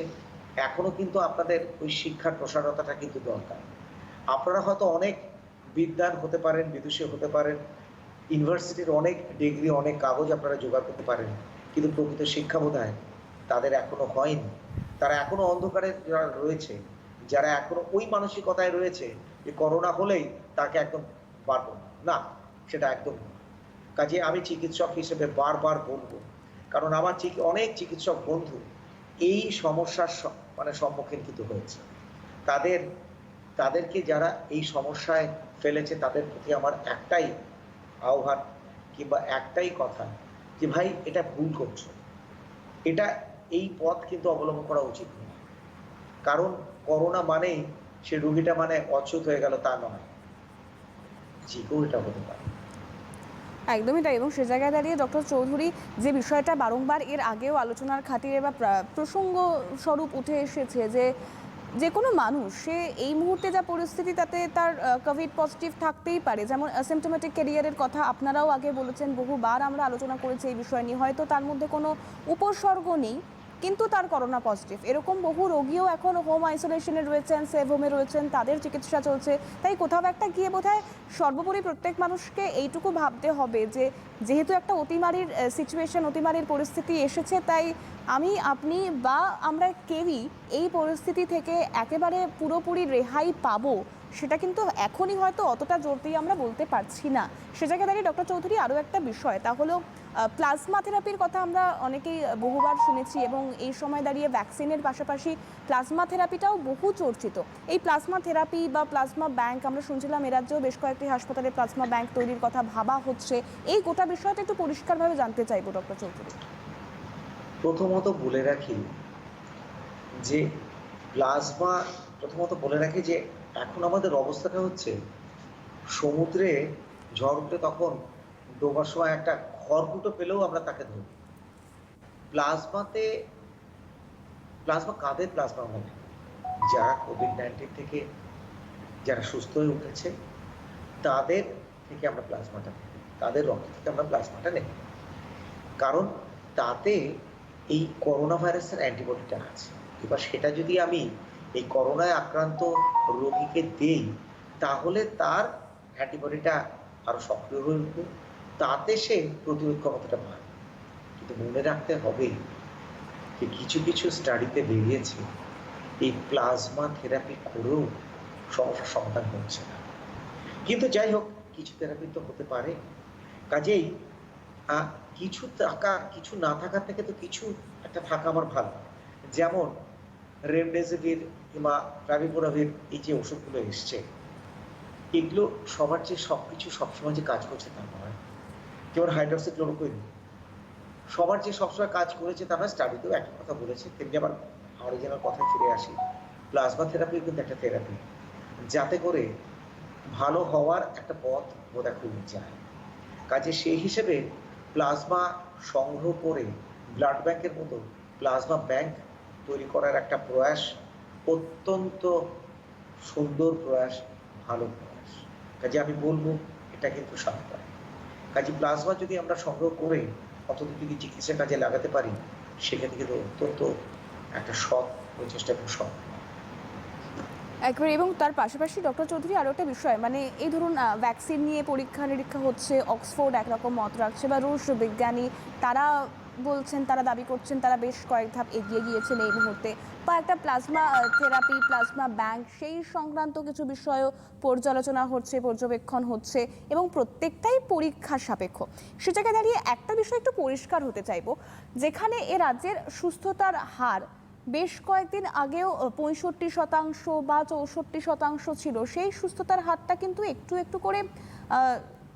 এখনো কিন্তু আপনাদের ওই শিক্ষার প্রসারতাটা কিন্তু দরকার। আপনারা হয়তো অনেক বিদ্বান হতে পারেন, বিদুষী হতে পারেন, ইউনিভার্সিটির অনেক ডিগ্রি, অনেক কাগজ আপনারা জোগাড় করতে পারেন, কিন্তু প্রকৃত শিক্ষা বোধহয় তাদের এখনো হয়নি। তারা এখনো অন্ধকারে যারা রয়েছে, যারা এখনো ওই মানসিকতায় রয়েছে যে করোনা হলেই তাকে একদম পারবো না, সেটা একদম না। কাজে আমি চিকিৎসক হিসেবে বারবার বলবো, কারণ আমার অনেক চিকিৎসক বন্ধু এই সমস্যার সম্মুখীন কিন্তু হয়েছে। তাদেরকে যারা এই সমস্যায় ফেলেছে তাদের প্রতি আমার একটাই আহ্বান কিংবা একটাই কথা যে ভাই এটা ভুল করছো, এটা এই পথ কিন্তু অবলম্বন করা উচিত নয়। কারণ করোনা মানেই সে রোগীটা মানে অচ্যুত হয়ে গেল তা নয়, যে কেউ এটা হতে পারে। একদমই তাই। এবং সে জায়গায় দাঁড়িয়ে ডক্টর চৌধুরী যে বিষয়টা বারংবার এর আগেও আলোচনার খাতিরে বা প্রসঙ্গ স্বরূপ উঠে এসেছে যে কোনো মানুষ সে এই মুহূর্তে যা পরিস্থিতি তাতে তার কোভিড পজিটিভ থাকতেই পারে, যেমন অ্যাসিম্পটোমেটিক ক্যারিয়ারের কথা আপনারাও আগে বলেছেন, বহুবার আমরা আলোচনা করেছি এই বিষয় নিয়ে। হয়তো তার মধ্যে কোনো উপসর্গ নেই কিন্তু তার করোনা পজিটিভ, এরকম বহু রোগীও এখন হোম আইসোলেশনে রয়েছেন, সেভ হোমে রয়েছেন, তাদের চিকিৎসা চলছে। তাই কোথাও একটা গিয়ে বোধহয় সর্বোপরি প্রত্যেক মানুষকে এইটুকু ভাবতে হবে যে যেহেতু একটা অতিমারির সিচুয়েশন, অতিমারির পরিস্থিতি এসেছে, তাই আমি, আপনি বা আমরা কেউই এই পরিস্থিতি থেকে একেবারে পুরোপুরি রেহাই পাবো সেটা কিন্তু এখনই হয়তো অতটা জোর দিয়ে আমরা বলতে পারছি না। সে জায়গায় দাঁড়িয়ে ডক্টর চৌধুরী আরও একটা বিষয়, তা হলো প্লাজমা থেরাপির কথা আমরা অনেকেই বহুবার শুনেছি এবং এই সময় দাঁড়িয়ে ভ্যাকসিনের পাশাপাশি প্লাজমা থেরাপিটাও বহু চর্চিত। এই প্লাজমা থেরাপি বা প্লাজমা ব্যাংক আমরা শুনছিলাম এ রাজ্যেও বেশ কয়েকটি হাসপাতালে প্লাজমা ব্যাংক তৈরির কথা ভাবা হচ্ছে। এই গোটা বিষয়টা একটু পরিষ্কারভাবে জানতে চাইবো ডক্টর চৌধুরী। প্রথমত বলে রাখি যে এখন আমাদের অবস্থাটা হচ্ছে সমুদ্রে ঝড় উঠলে তখন ডোবার সময় একটা খড়কুটো পেলেও আমরা তাকে ধরি। প্লাজমা কাদের প্লাজমা হবে? যারা কোভিড-19 থেকে যারা সুস্থ হয়ে উঠেছে তাদের থেকে আমরা প্লাজমাটা নেই, তাদের রক্ত থেকে আমরা প্লাজমাটা নেই। কারণ তাতে এই করোনা ভাইরাসের অ্যান্টিবডিটা আছে। এবার সেটা যদি আমি এই করোনায় আক্রান্ত রোগীকে দেই তাহলে তার অ্যান্টিবডিটা আরো সক্রিয় হয়ে উঠবে, তাতে সে প্রতিরোধ ক্ষমতাটা বাড়বে। কিন্তু মনে রাখতে হবে যে কিছু কিছু স্টাডিতে বেরিয়েছে এই প্লাজমা থেরাপি করেও সমস্যার সমাধান হচ্ছে না। কিন্তু যাই হোক, কিছু থেরাপি তো হতে পারে। কাজেই কিছু টাকা কিছু না থাকার থেকে তো কিছু একটা থাকা আমার ভালো। যেমন রেমডেসিভির কিংবা ফ্যাভিপিরাভির এই যে ওষুধগুলো এসছে, এগুলো সবার যে সবকিছু সবসময় যে কাজ করছে তা নয়। যেমন হাইড্রক্সিক্লোরোকুইন সবার যে সবসময় কাজ করেছে তা নয়, স্টাডিতেও একটা কথা বলেছে। তেমনি আবার অরিজিনাল কথায় ফিরে আসি, প্লাজমা থেরাপিও কিন্তু একটা থেরাপি, যাতে করে ভালো হওয়ার একটা পথ বোধহয় খুঁজে যায়। কাজে সেই হিসেবে প্লাজমা সংগ্রহ করে ব্লাড ব্যাংকের মতো প্লাজমা ব্যাংক তৈরি করার একটা প্রয়াস অত্যন্ত সুন্দর প্রয়াস, ভালো প্রয়াস। কাজে আমি বলবো এটা কিন্তু সার্থক। কাজে প্লাজমা যদি আমরা সংগ্রহ করে অন্তত যদি চিকিৎসার কাজে লাগাতে পারি সেক্ষেত্রে কিন্তু অত্যন্ত একটা সৎ প্রচেষ্টা এবং সৎ। একবার। এবং তার পাশাপাশি ডক্টর চৌধুরী আরও একটা বিষয়, মানে এই ধরুন ভ্যাকসিন নিয়ে পরীক্ষা নিরীক্ষা হচ্ছে, অক্সফোর্ড একরকম মত রাখছে বা রুশ বিজ্ঞানী তারা বলছেন, তারা দাবি করছেন তারা বেশ কয়েক ধাপ এগিয়ে গিয়েছেন এই মুহূর্তে, বা একটা প্লাজমা থেরাপি, প্লাজমা ব্যাংক, সেই সংক্রান্ত কিছু বিষয়ও পর্যালোচনা হচ্ছে, পর্যবেক্ষণ হচ্ছে, এবং প্রত্যেকটাই পরীক্ষা সাপেক্ষ। সে জায়গায় দাঁড়িয়ে একটা বিষয় একটু পরিষ্কার হতে চাইবো, যেখানে এ রাজ্যের সুস্থতার হার বেশ কয়েকদিন আগেও 65% বা 64% ছিল, সেই সুস্থতার হারটা কিন্তু একটু একটু করে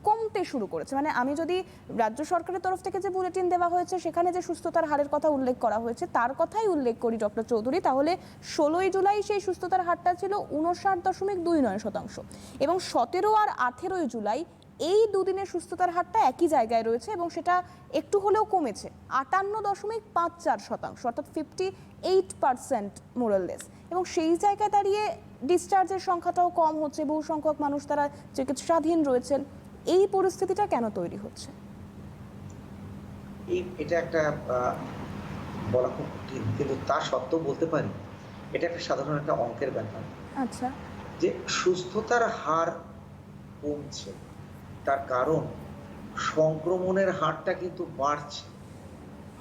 কমতে শুরু করেছে। মানে আমি যদি রাজ্য সরকারের তরফ থেকে যে বুলেটিন দেওয়া হয়েছে সেখানে যে সুস্থতার হারের কথা উল্লেখ করা হয়েছে তার কথাই উল্লেখ করি ডক্টর চৌধুরী, তাহলে 16ই জুলাই সেই সুস্থতার হারটা ছিল 59.29%, এবং 17 আর 18ই জুলাই এই দুদিনের সুস্থতার হারটা একই জায়গায় রয়েছে, এবং সেটা একটু হলেও কমেছে 58.54%, অর্থাৎ 58% মোরাললেস। এবং সেই জায়গায় দাঁড়িয়ে ডিসচার্জের সংখ্যাটাও কম হচ্ছে, বহু সংখ্যক মানুষ তারা চিকিৎসাধীন রয়েছেন। এই পরিস্থিতিটা কেন তৈরি হচ্ছে? এটা একটা বলা খুব কঠিন, কিন্তু তা সত্ত্বেও বলতে পারি এটা একটা সাধারণ একটা অঙ্কের ব্যাপার। আচ্ছা, যে সুস্থতার হার কমছে তার কারণ সংক্রমণের হারটা কিন্তু বাড়ছে,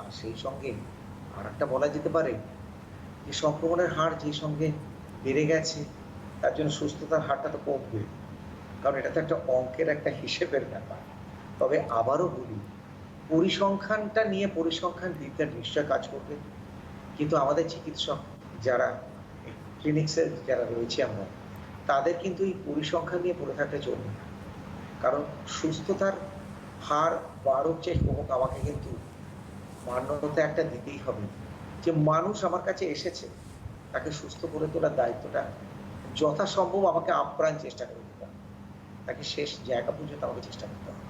আর সেই সঙ্গে আর একটা বলা যেতে পারে যে সংক্রমণের হার যে সঙ্গে বেড়ে গেছে তার জন্য সুস্থতার হারটা তো কমবে, কারণ এটা তো একটা অঙ্কের একটা হিসেবের ব্যাপার। তবে আবারও বলি, পরিসংখ্যানটা নিয়ে পরিসংখ্যানবিদরা নিশ্চয় কাজ করবে, কিন্তু আমাদের চিকিৎসক যারা ক্লিনিক্সে যারা রয়েছে আমরা, তাদের কিন্তু এই পরিসংখ্যান নিয়ে পড়ে থাকতে চলবে না। কারণ সুস্থতার হার বাড়ুক চাই হোক, আমাকে কিন্তু মান্যতা একটা দিতেই হবে যে মানুষ আমার কাছে এসেছে, তাকে সুস্থ করে তোলার দায়িত্বটা যথাসম্ভব আমাকে আপ্রাণ চেষ্টা করে দিতে হবে, তাকে শেষ জায়গা পর্যন্ত আমাকে চেষ্টা করতে হবে।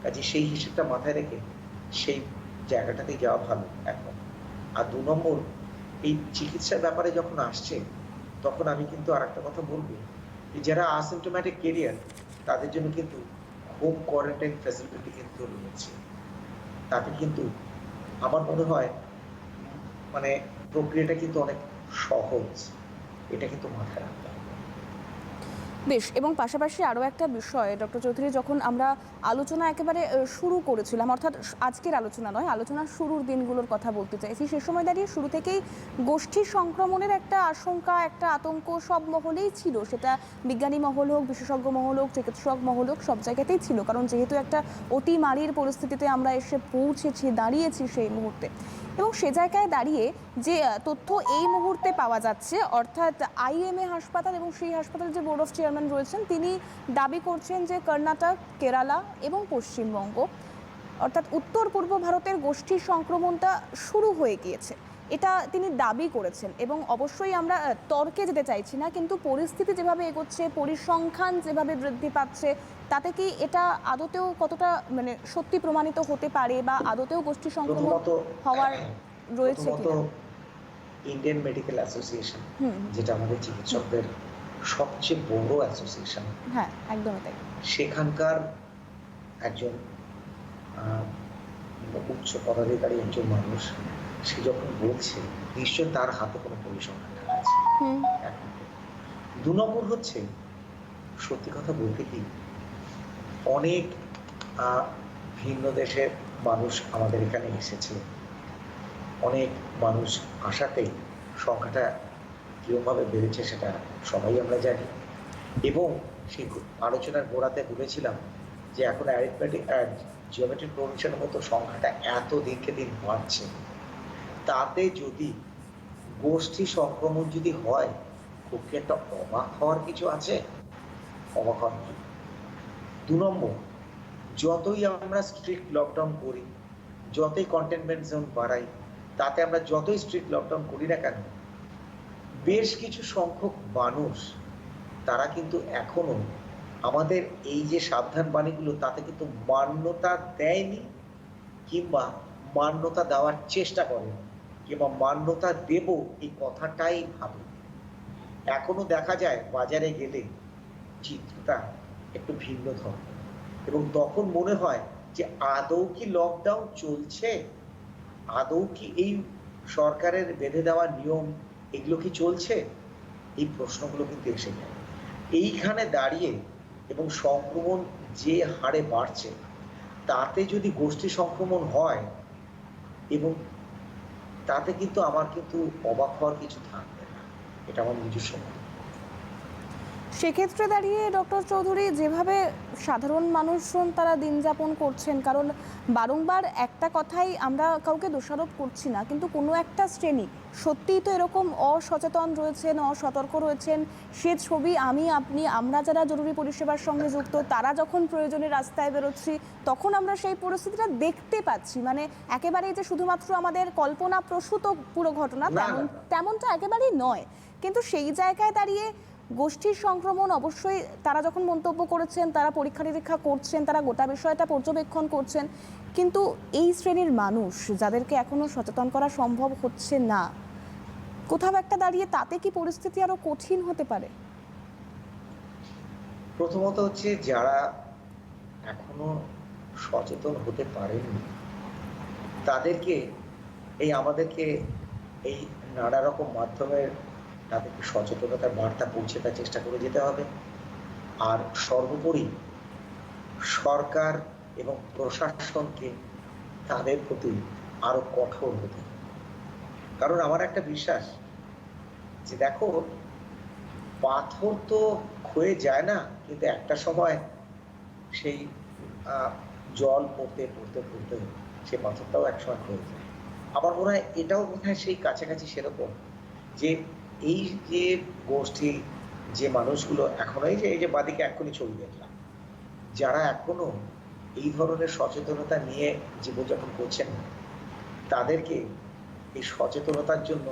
কাজে সেই হিসেবটা মাথায় রেখে সেই জায়গাটাতেই যাওয়া ভালো এখন। আর 2 নম্বর, এই চিকিৎসার ব্যাপারে যখন আসছে তখন আমি কিন্তু আর একটা কথা বলবো, যারা অ্যাসিম্পটোম্যাটিক ক্যারিয়ার তাদের জন্য কিন্তু হোম কোয়ারেন্টাইন ফ্যাসিলিটি কিন্তু রয়েছে। তাতে কিন্তু আমার মনে হয় মানে প্রক্রিয়াটা কিন্তু অনেক সহজ, এটা কিন্তু মাথায় রাখতে হবে। বেশ। এবং পাশাপাশি আরও একটা বিষয় ডক্টর চৌধুরী, যখন আমরা আলোচনা একেবারে শুরু করেছিলাম, অর্থাৎ আজকের আলোচনা নয়, আলোচনার শুরুর দিনগুলোর কথা বলতে চাইছি, সে সময় দাঁড়িয়ে শুরু থেকেই গোষ্ঠী সংক্রমণের একটা আশঙ্কা, একটা আতঙ্ক সব মহলেই ছিল, সেটা বিজ্ঞানী মহল হোক, বিশেষজ্ঞ মহল হোক, চিকিৎসক মহল হোক, সব জায়গাতেই ছিল। কারণ যেহেতু একটা অতিমারির পরিস্থিতিতে আমরা এসে পৌঁছেছি, দাঁড়িয়েছি সেই মুহূর্তে, এবং সে জায়গায় দাঁড়িয়ে যে তথ্য এই মুহূর্তে পাওয়া যাচ্ছে, অর্থাৎ আইএমএ হাসপাতাল এবং সেই হাসপাতালের যে বোর্ড অফ চেয়ারম্যান রয়েছেন তিনি দাবি করছেন যে কর্ণাটক, কেরালা এবং পশ্চিমবঙ্গ, অর্থাৎ উত্তর পূর্ব ভারতের গোষ্ঠী সংক্রমণটা শুরু হয়ে গিয়েছে, এটা তিনি দাবি করেছেন। এবং অবশ্যই আমরা তর্কে যেতে চাইছি না, কিন্তু পরিস্থিতি যেভাবে এগোচ্ছে, পরিসংখ্যান যেভাবে বৃদ্ধি পাচ্ছে, তাতে কি এটা আদতেও কতটা মানে সত্যি প্রমাণিত হতে পারে, বা আদতেও গোষ্ঠী সংক্রমণ হওয়ার রয়েছে কিনা? ইন্ডিয়ান মেডিকেল অ্যাসোসিয়েশন, যেটা আমাদের চিকিৎসকদের সবচেয়ে বড় অ্যাসোসিয়েশন, হ্যাঁ একদমই তাই, সেখানকার একজন উচ্চ পদাধিকারী একজন মানুষ, সে যখন বলছে নিশ্চয় তার হাতে কোনো পরিসংখ্যান আছে। 2 নম্বর হচ্ছে, সত্যি কথা বলতে কি, অনেক ভিন্ন দেশের মানুষ আমাদের এখানে এসেছে, অনেক মানুষ আসাতে সংখ্যাটা কিরকমভাবে বেড়েছে সেটা সবাই আমরা জানি। এবং সেই আলোচনার গোড়াতে বলেছিলাম যে এখন অ্যারিথমেটিক জিওমেট্রিক প্রোগ্রেশনের মতো সংখ্যাটা এত দিনকে দিন বাড়ছে, তাতে যদি গোষ্ঠী সংক্রমণ যদি হয়, খুব কি একটা অবাক হওয়ার কিছু আছে? অবাক হওয়ার কিছু। 2 নম্বর, যতই আমরা স্ট্রিক্ট লকডাউন করি, যতই কন্টেনমেন্ট জোন বাড়াই, তাতে আমরা যতই স্ট্রিক্ট লকডাউন করি না কেন, বেশ কিছু সংখ্যক মানুষ তারা কিন্তু এখনো আমাদের এই যে সাবধান বাণীগুলো তাতে কিন্তু মান্যতা দেয়নি, কিংবা মান্যতা দেওয়ার চেষ্টা করে, কিংবা মান্যতা দেব এই কথাটাই ভাবে। এখনো দেখা যায় বাজারে গেলে চিত্রটা একটু ভিন্ন ধরনের, এবং তখন মনে হয় যে আদৌ কি লকডাউন চলছে, আদৌ কি এই সরকারের বেঁধে দেওয়া নিয়ম এগুলো কি চলছে, এই প্রশ্নগুলো কিন্তু এসে যায়। এইখানে দাঁড়িয়ে এবং সংক্রমণ যে হারে বাড়ছে, তাতে যদি গোষ্ঠী সংক্রমণ হয়, এবং তাতে কিন্তু আমার কিন্তু অবাক হওয়ার কিছু থাকবে না, এটা আমার নিজস্ব মত। সেক্ষেত্রে দাঁড়িয়ে ডক্টর চৌধুরী, যেভাবে সাধারণ মানুষজন তারা দিন যাপন করছেন, কারণ বারংবার একটা কথাই, আমরা কাউকে দোষারোপ করছি না, কিন্তু কোনো একটা শ্রেণী সত্যিই তো এরকম অসচেতন রয়েছেন, অসতর্ক রয়েছেন। সে ছবি আমি, আপনি, আমরা যারা জরুরি পরিষেবার সঙ্গে যুক্ত, তারা যখন প্রয়োজনে রাস্তায় বেরোচ্ছি, তখন আমরা সেই পরিস্থিতিটা দেখতে পাচ্ছি। মানে একেবারেই যে শুধুমাত্র আমাদের কল্পনা প্রসূত পুরো ঘটনা না, না, না। তেমনটা একেবারেই নয়। কিন্তু সেই জায়গায় দাঁড়িয়ে গোষ্ঠীর সংক্রমণ, অবশ্যই তারা যখন মন্তব্য করেছেন, তারা পরীক্ষা নিরীক্ষা করছেন, তারা গোটা বিষয়টা পর্যবেক্ষণ করছেন, কিন্তু এই শ্রেণীর মানুষ যাদেরকে এখনো সচেতন করা সম্ভব হচ্ছে না, কোথাও একটা দাঁড়িয়ে তাতে কি পরিস্থিতি আরো কঠিন হতে পারে? প্রথমত হচ্ছে যারা এখনো সচেতন হতে পারেননি তাদেরকে আমাদেরকে এই নানা রকম মাধ্যমের তাদেরকে সচেতনতার বার্তা পৌঁছে দেওয়ার চেষ্টা করে যেতে হবে। আর সর্বোপরি সরকার এবং প্রশাসনকে তাদের প্রতি আরো কঠোর হতে হবে। কারণ আমার একটা বিশ্বাস যে দেখো, পাথর তো ক্ষয়ে যায় না, কিন্তু একটা সময় সেই জল পড়তে পড়তে পড়তে সেই পাথরটাও একসময় ক্ষয়ে যায়। আমার মনে হয় এটাও মনে হয় সেই কাছাকাছি সেরকম, যে এই যে গোষ্ঠী, যে মানুষগুলো এখনো এই যে বাদিকে এখনই ছবি দেখলাম, যারা এখনো এই ধরনের সচেতনতা নিয়ে জীবনযাপন করছেন, তাদেরকে এই সচেতনতার জন্য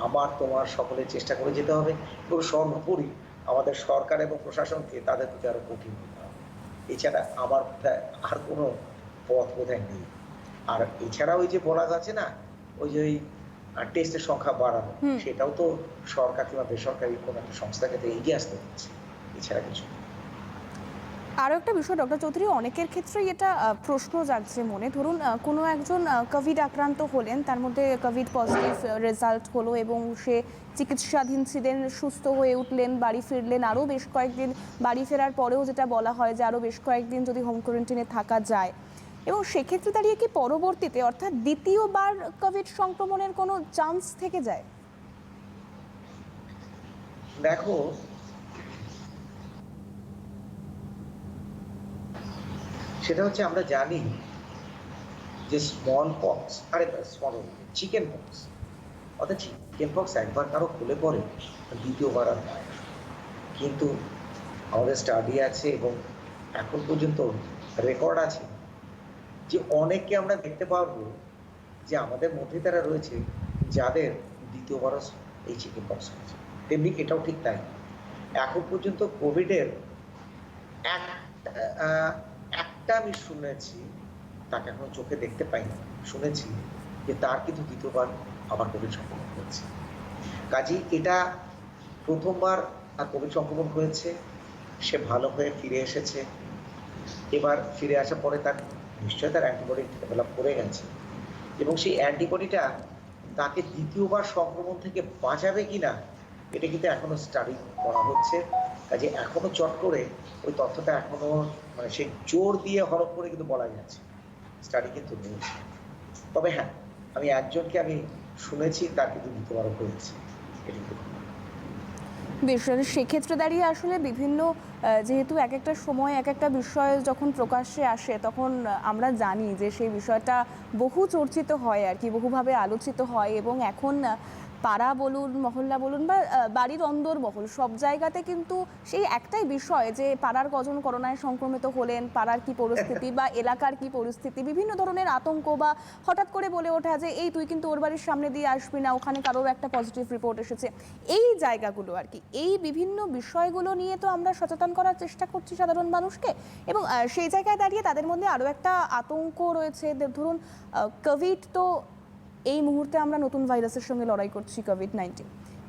আমার, তোমার, সকলের চেষ্টা করে যেতে হবে। এবং সর্বোপরি আমাদের সরকার এবং প্রশাসনকে তাদের প্রতি আরো কঠিন হতে হবে। এছাড়া আমার আর কোনো পথ বোধহয় নেই। আর এছাড়া ওই যে বলা যাচ্ছে না, ওই যে ওই টেস্টের সংখ্যা বাড়ানো, সেটাও তো সরকার কিংবা বেসরকারি কোনো একটা সংস্থাকে তো এগিয়ে আসতে হচ্ছে, এছাড়া কিছু না। আরও একটা বিষয় ডক্টর চৌধুরী, অনেকের ক্ষেত্রেই এটা প্রশ্ন জাগছে মনে। ধরুন কোনো একজন কোভিড আক্রান্ত হলেন, তার মধ্যে কোভিড পজিটিভ রেজাল্ট হলো এবং সে চিকিৎসাধীন ছিলেন, সুস্থ হয়ে উঠলেন, বাড়ি ফিরলেন, আরও বেশ কয়েকদিন বাড়ি ফেরার পরেও যেটা বলা হয় যে আরও বেশ কয়েকদিন যদি হোম কোয়ারেন্টাইনে থাকা যায়, এবং সেক্ষেত্রে দাঁড়িয়ে কি পরবর্তীতে অর্থাৎ দ্বিতীয়বার কোভিড সংক্রমণের কোনো চান্স থেকে যায়? দেখো, সেটা হচ্ছে আমরা জানি যে স্মল পক্স, চিকেন পক্স, অর্থাৎ চিকেন পক্স একবার কারো খুলে পড়ে দ্বিতীয়বার আর হয় না। কিন্তু আমাদের স্টাডি আছে এবং এখন পর্যন্ত রেকর্ড আছে যে অনেককে আমরা দেখতে পারবো যে আমাদের মধ্যে তারা রয়েছে যাদের দ্বিতীয়বারও এই চিকেন পক্স হয়েছে। তেমনি এটাও ঠিক তাই, এখন পর্যন্ত কোভিডের একটা আমি শুনেছি, তাকে এখনো চোখে দেখতে পাইনি, শুনেছি যে তার কিন্তু দ্বিতীয়বার আবার কোভিড সংক্রমণ হয়েছে। কাজেই এটা প্রথমবার তার কোভিড সংক্রমণ হয়েছে, সে ভালো হয়ে ফিরে এসেছে, এবার ফিরে আসার পরে তার নিশ্চয়ই তার অ্যান্টিবডি ডেভেলপ করে গেছে, এবং সেই অ্যান্টিবডিটা তাকে দ্বিতীয়বার সংক্রমণ থেকে বাঁচাবে কিনা এটা কিন্তু এখনো স্টাডি করা হচ্ছে। কাজে এখনো চট করে ওই তথ্যটা এখনো মানে সেই জোর দিয়ে হরফ করে কিন্তু বলা যাচ্ছে, স্টাডি কিন্তু রয়েছে। তবে হ্যাঁ, আমি একজনকে আমি শুনেছি তার কিন্তু দ্বিতীয়বারও হয়েছে, এটা কিন্তু বেশ, সেক্ষেত্রে দাঁড়িয়ে আসলে বিভিন্ন যেহেতু এক একটা সময় এক একটা বিষয় যখন প্রকাশ্যে আসে, তখন আমরা জানি যে সেই বিষয়টা বহু চর্চিত হয় আর কি, বহুভাবে আলোচিত হয়, এবং এখন পাড়া বলুন, মহল্লা বলুন, বা বাড়ির অন্দরমহল, সব জায়গাতে কিন্তু সেই একটাই বিষয় যে পাড়ার কজন করোনায় সংক্রমিত হলেন, পাড়ার কি পরিস্থিতি বা এলাকার কি পরিস্থিতি, বিভিন্ন ধরনের আতঙ্ক, বা হঠাৎ করে বলে ওঠা যে এই তুই কিন্তু ওর বাড়ির সামনে দিয়ে আসবি না, ওখানে কারোর একটা পজিটিভ রিপোর্ট এসেছে। এই জায়গাগুলো আর কি, এই বিভিন্ন বিষয়গুলো নিয়ে তো আমরা সচেতন করার চেষ্টা করছি সাধারণ মানুষকে, এবং সেই জায়গায় দাঁড়িয়ে তাদের মধ্যে আরও একটা আতঙ্ক রয়েছে। ধরুন কোভিড তো এই মুহূর্তে আমরা নতুন ভাইরাসের সঙ্গে লড়াই করছি, কোভিড-19,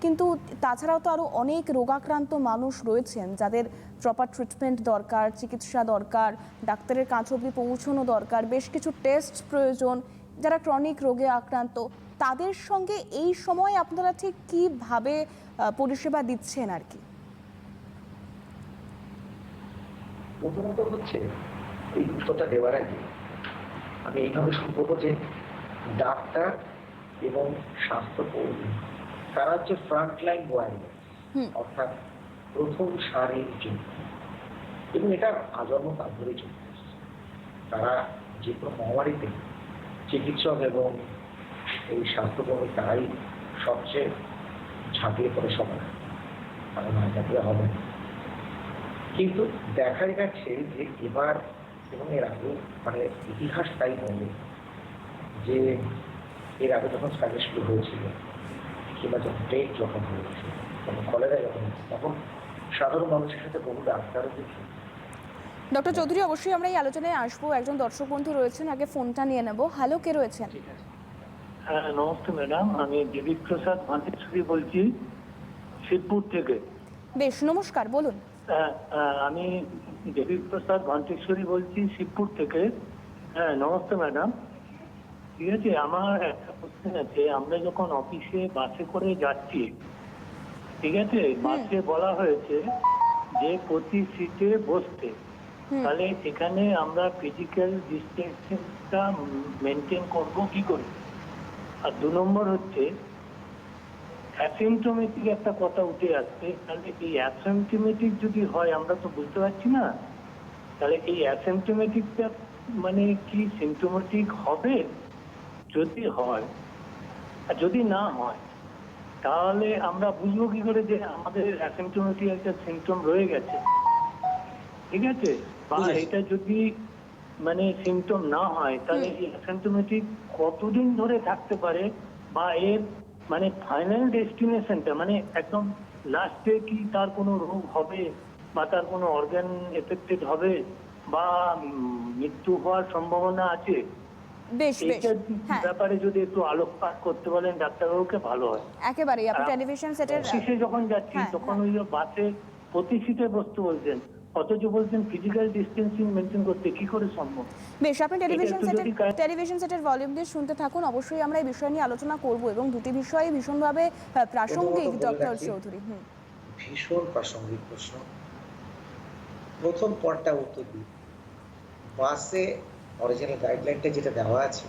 কিন্তু তাছাড়াও তো আরও অনেক রোগাক্রান্ত মানুষ রয়েছেন যাদের প্রপার ট্রিটমেন্ট দরকার, চিকিৎসা দরকার, ডাক্তারের কাছ অবধি পৌঁছানো দরকার, বেশ কিছু টেস্ট প্রয়োজন, যারা ক্রনিক রোগে আক্রান্ত, তাদের সঙ্গে এই সময় আপনারা ঠিক কীভাবে পরিষেবা দিচ্ছেন আর কি? প্রথমত হচ্ছে এই তথ্যটা দেওয়ার আগে আমি এইভাবে শুরু করবো যে ডাক্তার এবং স্বাস্থ্যকর্মী তারা হচ্ছে ফ্রন্টলাইন ওয়ারিয়ার, হুম। অর্থাৎ প্রথম সারির যুদ্ধ, এবং এটা আজন্ম কাল ধরে চলে আসছে। তারা যে কোনো মহামারীতে চিকিৎসক এবং এই স্বাস্থ্যকর্মী তারাই সবচেয়ে ঝাঁপিয়ে পড়ে সবাই, মানে না ঝাঁপিয়ে হবে না। কিন্তু দেখা যাচ্ছে যে এবার এবং এর আগে, মানে ইতিহাস তাই বলে যে এর আগে যখন স্প্যানিশ ফ্লু হয়েছিল কিংবা যখন প্লেগ যখন হয়েছিল, তখন কলেরা যখন হয়েছে, তখন সাধারণ মানুষের সাথে বহু ডাক্তারও দেখি। ডক্টর চৌধুরী, অবশ্যই আমরা এই আলোচনায় আসবো। একজন দর্শক বন্ধু রয়েছেন, আগে ফোনটা নিয়ে নেব। হ্যালো, কে রয়েছেন? ঠিক আছে। হ্যাঁ, নমস্তে ম্যাডাম, আমি দেবী প্রসাদ ভান্তেশ্বরী বলছি শিবপুর থেকে। বেশ, নমস্কার, বলুন। আমি দেবী প্রসাদ ভান্তেশ্বরী বলছি শিবপুর থেকে। হ্যাঁ, নমস্তে ম্যাডাম। ঠিক আছে, আমার একটা কোশ্চেন আছে। আমরা যখন অফিসে বাসে করে যাচ্ছি, ঠিক আছে, বাসে বলা হয়েছে যে প্রতি সিটে বসতে, তাহলে এখানে আমরা ফিজিক্যাল ডিস্টেন্সটা মেনটেন করবো কি করে? আর 2 নম্বর হচ্ছে অ্যাসিম্পটোমেটিক একটা কথা উঠে আসছে। তাহলে এই অ্যাসিম্পটোমেটিক যদি হয়, আমরা তো বুঝতে পারছি না, তাহলে এই অ্যাসিম্পটোমেটিকটা মানে কি সিমটোমেটিক হবে? যদি হয় আর যদি না হয়, তাহলে আমরা বুঝবো কি করে যে আমাদের অ্যাসিম্পটোমেটিক একটা সিমটম রয়ে গেছে? ঠিক আছে, বা এটা যদি মানে সিমটম না হয়, তাহলে এই অ্যাসিম্পটোমেটিক কতদিন ধরে থাকতে পারে, বা এর মানে ফাইনাল ডেস্টিনেশনটা মানে একদম লাস্টে কি তার কোনো রোগ হবে, বা তার কোনো অর্গান এফেক্টেড হবে, বা মৃত্যু হওয়ার সম্ভাবনা আছে? বেশ বেশ, এইটার হ্যাঁ, ব্যাপারে যদি একটু আলোকপাত করতে বলেন ডাক্তারবাবুকে, ভালো হয়। একেবারেই। আপনি টেলিভিশন সেটের অফিসে যখন যাচ্ছি হ্যাঁ, তখন ওই বাসে প্রতি সিটে বসতে বলছেন, অথচ বলছেন ফিজিক্যাল ডিস্টেন্সিং মেনটেন করতে, কি করে সম্ভব? বেশ, আপনি টেলিভিশন একটু সেটের যদি ভলিউম দিয়ে শুনতে থাকুন। অবশ্যই আমরা এই বিষয় নিয়ে আলোচনা করব, এবং দুটি বিষয় ভীষণভাবে প্রাসঙ্গিক। প্রথমত বলে ডক্টর রাখি, চৌধুরী, ভীষণ প্রাসঙ্গিক প্রশ্ন। প্রথম পর্বটা উত্তর দিই। বাসে অরিজিনাল গাইডলাইনটা যেটা দেওয়া আছে,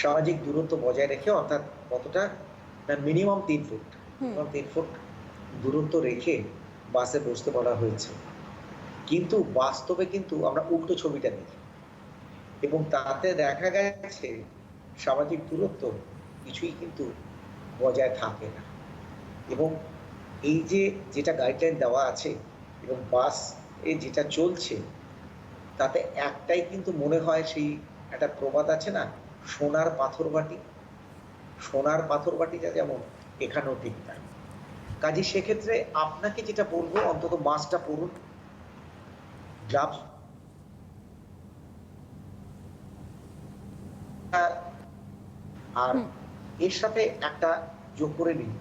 সামাজিক দূরত্ব বজায় রেখে, অর্থাৎ কতটা না, মিনিমাম 3 ফুট, মিনিমাম 3 ফুট দূরত্ব রেখে বাসে বসতে বলা হয়েছে। কিন্তু বাস্তবে কিন্তু আমরা উল্টো ছবিটা দেখি, এবং তাতে দেখা গেছে সামাজিক দূরত্ব কিছুই কিন্তু বজায় থাকে না। এবং এই যে যেটা গাইডলাইন দেওয়া আছে এবং বাস এ যেটা চলছে, তাতে একটাই কিন্তু মনে হয়, সেই একটা প্রবাদ আছে না, সোনার পাথর বাটি, সোনার পাথর বাটিটা যেমন এখানেও ঠিক তাই। কাজে সেক্ষেত্রে আপনাকে যেটা বলবো, অন্তত মাস্কটা পরুন, গ্লাভস, আর এর সাথে একটা যোগ করে নিন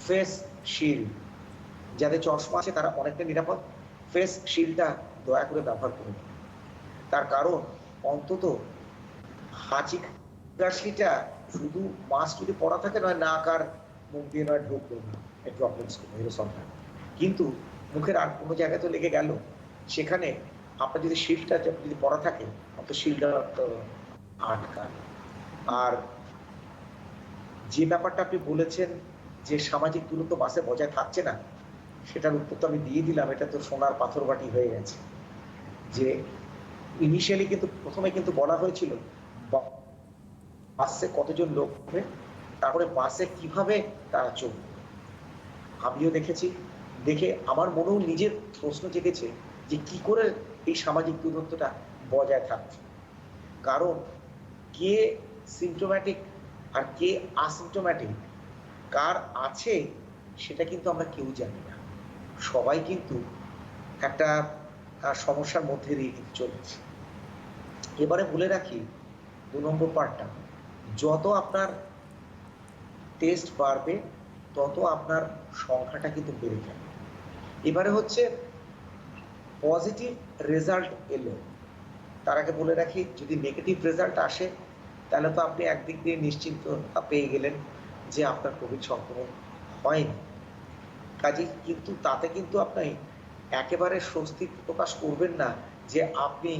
ফেস শিল্ড। যাদের চশমা আছে তারা অনেকটা নিরাপদ, ফেস শিল্ডটা দয়া করে ব্যবহার করুন। তার কারণ অন্তত হাঁচি কাশিটা শুধু মাস্ক যদি পরা থাকে, নয় নাক আর মুখ দিয়ে নয় ঢুকলো না, ড্রপলেটস এরোসলটা, কিন্তু মুখের আর কোনো জায়গায় তো লেগে গেল। সেখানে আপনার যদি শিল্ডটা যদি পরা থাকে, অত শিল্ডটা আটকান। আর যে ব্যাপারটা আপনি বলেছেন যে সামাজিক দূরত্ব বাসে বজায় থাকছে না, সেটার উত্তর তো আমি দিয়ে দিলাম। এটা তো সোনার পাথর বাটি হয়ে গেছে। যে ইনিশিয়ালি কিন্তু প্রথমে কিন্তু বলা হয়েছিল বাসে কতজন লোক হবে, তারপরে বাসে কিভাবে তারা চলবে। আমিও দেখেছি, দেখে আমার মনেও নিজের প্রশ্ন জেগেছে যে কি করে এই সামাজিক দূরত্বটা বজায় থাকছে। কারণ কে সিমটোম্যাটিক আর কে আসিমটোম্যাটিক, কার আছে সেটা কিন্তু আমরা কেউ জানি না। সবাই কিন্তু একটা সমস্যার মধ্যে দিয়ে কিন্তু চলেছে। এবারে বলে রাখি 2 নম্বর পার্টটা, যত আপনার টেস্ট বাড়বে তত আপনার সংখ্যাটা কিন্তু বেড়ে যাবে। এবারে হচ্ছে পজিটিভ রেজাল্ট এলো, তার আগে বলে রাখি, যদি নেগেটিভ রেজাল্ট আসে তাহলে তো আপনি একদিক দিয়ে নিশ্চিন্ত পেয়ে গেলেন যে আপনার কোভিড সংক্রমণ হয়নি। কাজে কিন্তু তাতে কিন্তু আপনি একেবারে স্বস্তি প্রকাশ করবেন না যে আপনি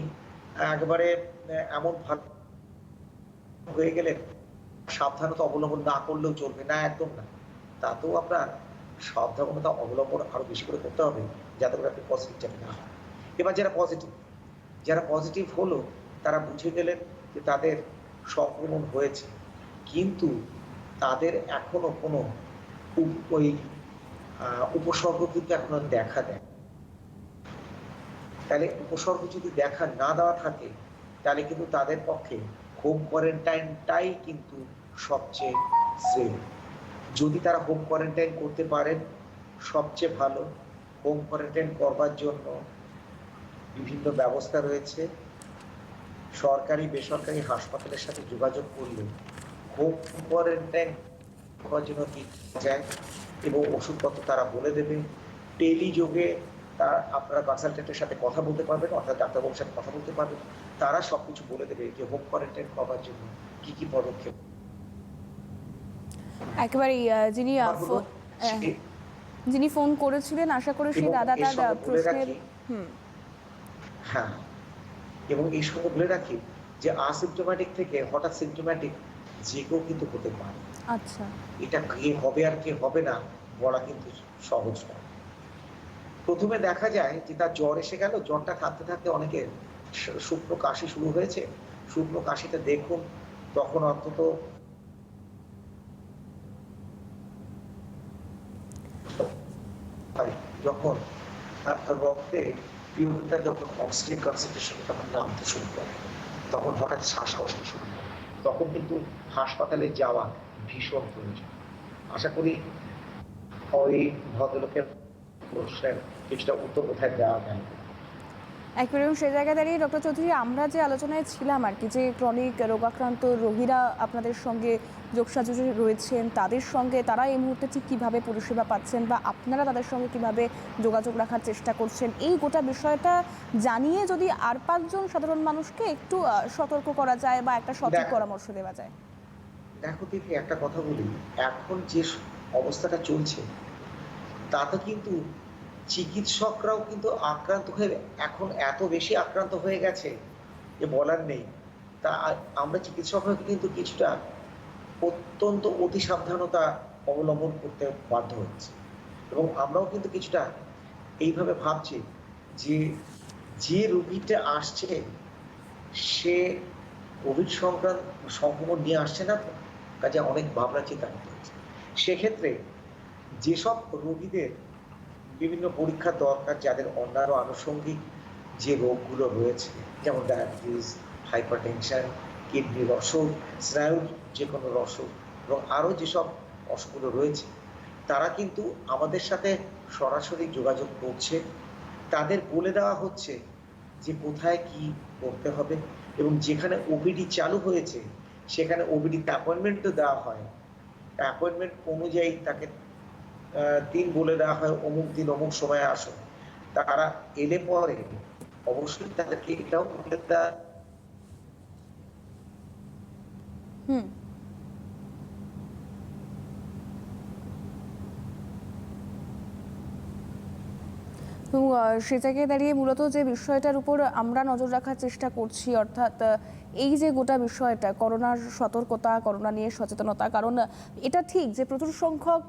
একেবারে এমন ভালো হয়ে গেলে সাবধানতা অবলম্বন না করলেও চলবে না, একদম না। তাতেও আপনার সাবধানতা অবলম্বন আরো বেশি করে করতে হবে, যাতে করে আপনি পজিটিভ যাতে না হয়। এবার যারা পজিটিভ হলো, তারা বুঝে গেলেন যে তাদের সংক্রমণ হয়েছে, কিন্তু তাদের এখনো কোনো ওই উপসর্গ কিন্তু এখনো দেখা দেয়। তাহলে উপসর্গ যদি দেখা না দেওয়া থাকে, তাহলে কিন্তু তাদের পক্ষে হোম কোয়ারেন্টাইনটাই কিন্তু সবচেয়ে সেফ। যদি তারা হোম কোয়ারেন্টাইন করতে পারেন, সবচেয়ে ভালো। হোম কোয়ারেন্টাইন করবার জন্য বিভিন্ন ব্যবস্থা রয়েছে। সরকারি বেসরকারি হাসপাতালের সাথে যোগাযোগ করলে হোম কোয়ারেন্টাইন করার জন্য কি যায় এবং ওষুধপত্র তারা বলে দেবে। টেলিযোগে আপনারা কনসালটেন্টের সাথে কথা বলতে পারবেন, অর্থাৎ ডাক্তারবাবুর সাথে কথা বলতে পারবেন। তারা সবকিছু বলে দেবে যে হোম কোয়ারেন্টাইন করার জন্য কি কি পদক্ষেপ। একেবারেই যিনি ফোন করেছিলেন, আশা করি সেই দাদা তার প্রশ্নের হ্যাঁ, এবং এই সঙ্গে বলে রাখি যে আসিম্পটোম্যাটিক থেকে হঠাৎ সিম্পটোম্যাটিক যে কেউ কিন্তু হতে পারে। আচ্ছা, এটা কে হবে আর কে হবে না বলা কিন্তু সহজ নয়। প্রথমে দেখা যায় যে তার জ্বর এসে গেল, জ্বরটা থাকতে থাকতে অনেকের শুকনো কাশি শুরু হয়েছে। শুকনো কাশিতে দেখুন তখন অন্তত যখন রক্তে পিউরিনটা যখন অক্সিজেন কনসেন্ট্রেশন তখন নামতে শুরু করে, তখন হঠাৎ শ্বাসকষ্ট শুরু করে, তখন কিন্তু হাসপাতালে যাওয়া ভীষণ প্রয়োজন। আশা করি ওই ভদ্রলোকের প্রশ্নের কিছুটা উত্তর কোথায় দেওয়া যায়। একেবারে সেই জায়গায় দাঁড়িয়ে ডক্টর চৌধুরী, আমরা যে আলোচনায় ছিলাম আর কি, যে ক্রনিক রোগাক্রান্ত রোগীরা আপনাদের সঙ্গে যোগসাজশে রয়েছেন, তাদের সঙ্গে তারা এই মুহূর্তে ঠিক কীভাবে পরিষেবা পাচ্ছেন বা আপনারা তাদের সঙ্গে কিভাবে যোগাযোগ রাখার চেষ্টা করছেন, এই গোটা বিষয়টা জানিয়ে যদি আর 5 জন সাধারণ মানুষকে একটু সতর্ক করা যায় বা একটা সঠিক পরামর্শ দেওয়া যায়। দেখো দিদি, একটা কথা বলি, এখন যে অবস্থাটা চলছে তাতে কিন্তু চিকিৎসকরাও কিন্তু আক্রান্ত হয়ে এখন এত বেশি আক্রান্ত হয়ে গেছে যে বলার নেই। তা আমরা চিকিৎসকরা কিন্তু কিছুটা অত্যন্ত অতি সাবধানতা অবলম্বন করতে বাধ্য হচ্ছে, এবং আমরাও কিন্তু কিছুটা এইভাবে ভাবছি যে যে রোগীটা আসছে সে কোভিড সংক্রমণ নিয়ে আসছে না, তো কাজে অনেক ভাবনা চিন্তা করতে হচ্ছে। সেক্ষেত্রে যেসব রোগীদের বিভিন্ন পরীক্ষার দরকার, যাদের অন্যান্য আনুষঙ্গিক যে রোগগুলো রয়েছে, যেমন ডায়াবেটিস, হাইপারটেনশন, কিডনির অসুখ, স্নায়ুর যে কোনো অসুখ এবং আরও যেসব অসুখগুলো রয়েছে, তারা কিন্তু আমাদের সাথে সরাসরি যোগাযোগ করছে। তাদের বলে দেওয়া হচ্ছে যে কোথায় কি করতে হবে, এবং যেখানে ওপিডি চালু হয়েছে সেখানে ওপিডিতে অ্যাপয়েন্টমেন্টও দেওয়া হয়। অ্যাপয়েন্টমেন্ট অনুযায়ী তাকে দিন বলে দেওয়া হয়, অমুক দিন অমুক সময়ে আসুন। তারা এলে পরে অবশ্যই তাদেরকে এটাও বলে দেওয়া তো সে জায়গায় দাঁড়িয়ে মূলত যে বিষয়টার উপর আমরা নজর রাখার চেষ্টা করছি, অর্থাৎ এই যে গোটা বিষয়টা করোনার সতর্কতা, করোনা নিয়ে সচেতনতা, কারণ এটা ঠিক যে প্রচুর সংখ্যক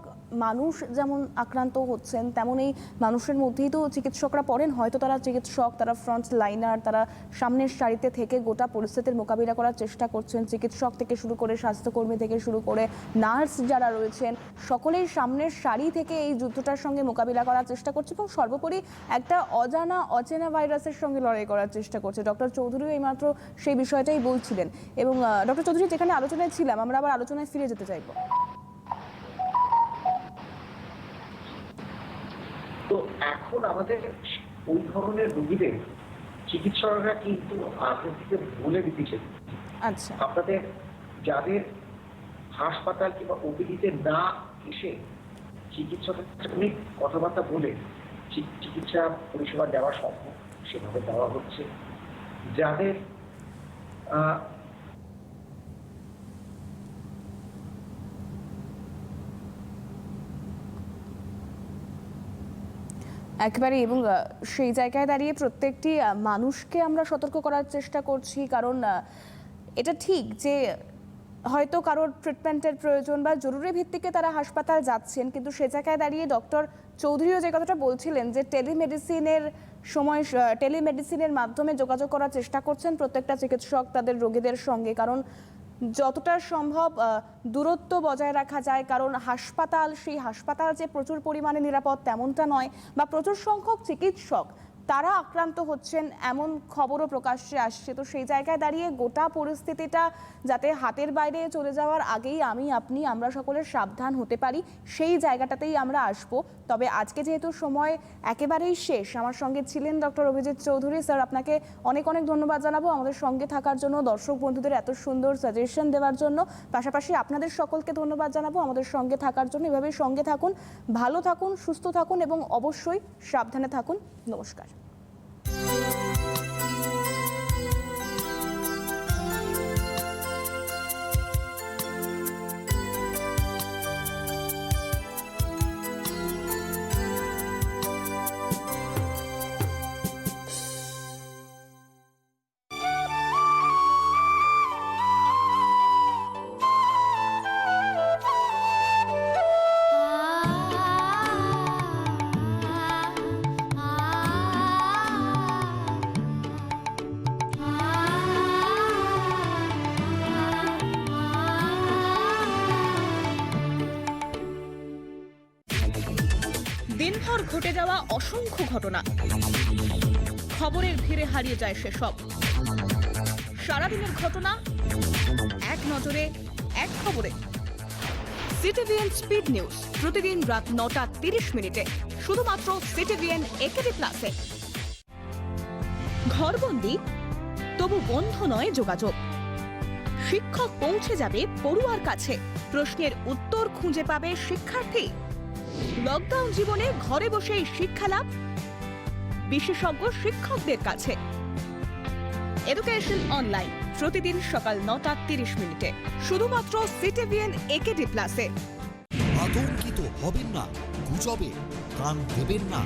মানুষ যেমন আক্রান্ত হচ্ছেন, তেমনই মানুষের মধ্যেই তো চিকিৎসকরা পড়েন। হয়তো তারা চিকিৎসক, তারা ফ্রন্ট লাইনার, তারা সামনের সারিতে থেকে গোটা পরিস্থিতির মোকাবিলা করার চেষ্টা করছেন। চিকিৎসক থেকে শুরু করে, স্বাস্থ্যকর্মী থেকে শুরু করে, নার্স যারা রয়েছেন, সকলেই সামনের সারি থেকে এই যুদ্ধটার সঙ্গে মোকাবিলা করার চেষ্টা করছে এবং সর্বোপরি একটা অচেনা ভাইরাসের সঙ্গে লড়াই করার চেষ্টা করছে। ডক্টর চৌধুরীও এইমাত্র সেই বিষয়টাই বলছিলেন। এবং ডক্টর চৌধুরী, যেখানে আলোচনায় ছিলাম, আমরা আবার আলোচনায় ফিরে যেতে চাইব। তো এখন আমাদের ওই ধরনের রোগীদের চিকিৎসকরা কিন্তু আগে থেকে বলে দিতেছে, আচ্ছা, আপনাদের যাদের হাসপাতাল কিংবা ওপিডিতে না এসে চিকিৎসকের সাথে কথাবার্তা বলে চিকিৎসা পরিষেবা দেওয়া সম্ভব সেভাবে দেওয়া হচ্ছে। যাদের একেবারে, এবং সেই জায়গায় দাঁড়িয়ে প্রত্যেকটি মানুষকে আমরা সতর্ক করার চেষ্টা করছি, কারণ এটা ঠিক যে হয়তো কারোর ট্রিটমেন্টের প্রয়োজন বা জরুরি ভিত্তিকে তারা হাসপাতাল যাচ্ছেন, কিন্তু সে জায়গায় দাঁড়িয়ে ডক্টর চৌধুরীও যে কথাটা বলছিলেন যে টেলিমেডিসিনের মাধ্যমে যোগাযোগ করার চেষ্টা করছেন প্রত্যেকটা চিকিৎসক তাদের রোগীদের সঙ্গে, কারণ যতটা সম্ভব দূরত্ব বজায় রাখা যায়। কারণ সেই হাসপাতাল যে প্রচুর পরিমাণে নিরাপদ তেমনটা নয়, বা প্রচুর সংখ্যক চিকিৎসক তারা আক্রান্ত হচ্ছেন এমন খবরও প্রকাশ্যে আসছে। তো সেই জায়গায় দাঁড়িয়ে গোটা পরিস্থিতিটা যাতে হাতের বাইরে চলে যাওয়ার আগেই আমরা সকলে সাবধান হতে পারি, সেই জায়গাটাতেই আমরা আসব। তবে আজকে যেহেতু সময় একেবারেই শেষ, আমার সঙ্গে ছিলেন ডক্টর অভিজিৎ চৌধুরী। স্যার, আপনাকে অনেক অনেক ধন্যবাদ জানাবো আমাদের সঙ্গে থাকার জন্য, দর্শক বন্ধুদের এত সুন্দর সাজেশন দেওয়ার জন্য। পাশাপাশি আপনাদের সকলকে ধন্যবাদ জানাবো আমাদের সঙ্গে থাকার জন্য। এভাবেই সঙ্গে থাকুন, ভালো থাকুন, সুস্থ থাকুন এবং অবশ্যই সাবধানে থাকুন। নমস্কার। দিনভর ঘটে যাওয়া অসংখ্য ঘটনা, খবরের ভিড়ে হারিয়ে যায় সেসব। সারাদিনের ঘটনা এক নজরে, এক খবরে। সিটিভিএন স্পিড নিউজ প্রতিদিন রাত 9:30 শুধুমাত্র সিটিভিএন একেডি প্লাসে। ঘরবন্দি তবু বন্ধ নয় যোগাযোগ। শিক্ষক পৌঁছে যাবে পড়ুয়ার কাছে, প্রশ্নের উত্তর খুঁজে পাবে শিক্ষার্থী। লকডাউন জীবনে ঘরে বসেই শিক্ষা লাভ বিশেষজ্ঞ শিক্ষকদের কাছে। এডুকেশন অনলাইন প্রতিদিন সকাল 9:30 শুধুমাত্র সিটিভিএন একেডি প্লাসে। আতঙ্কিত হবেন না, গুজবে কান দেবেন না।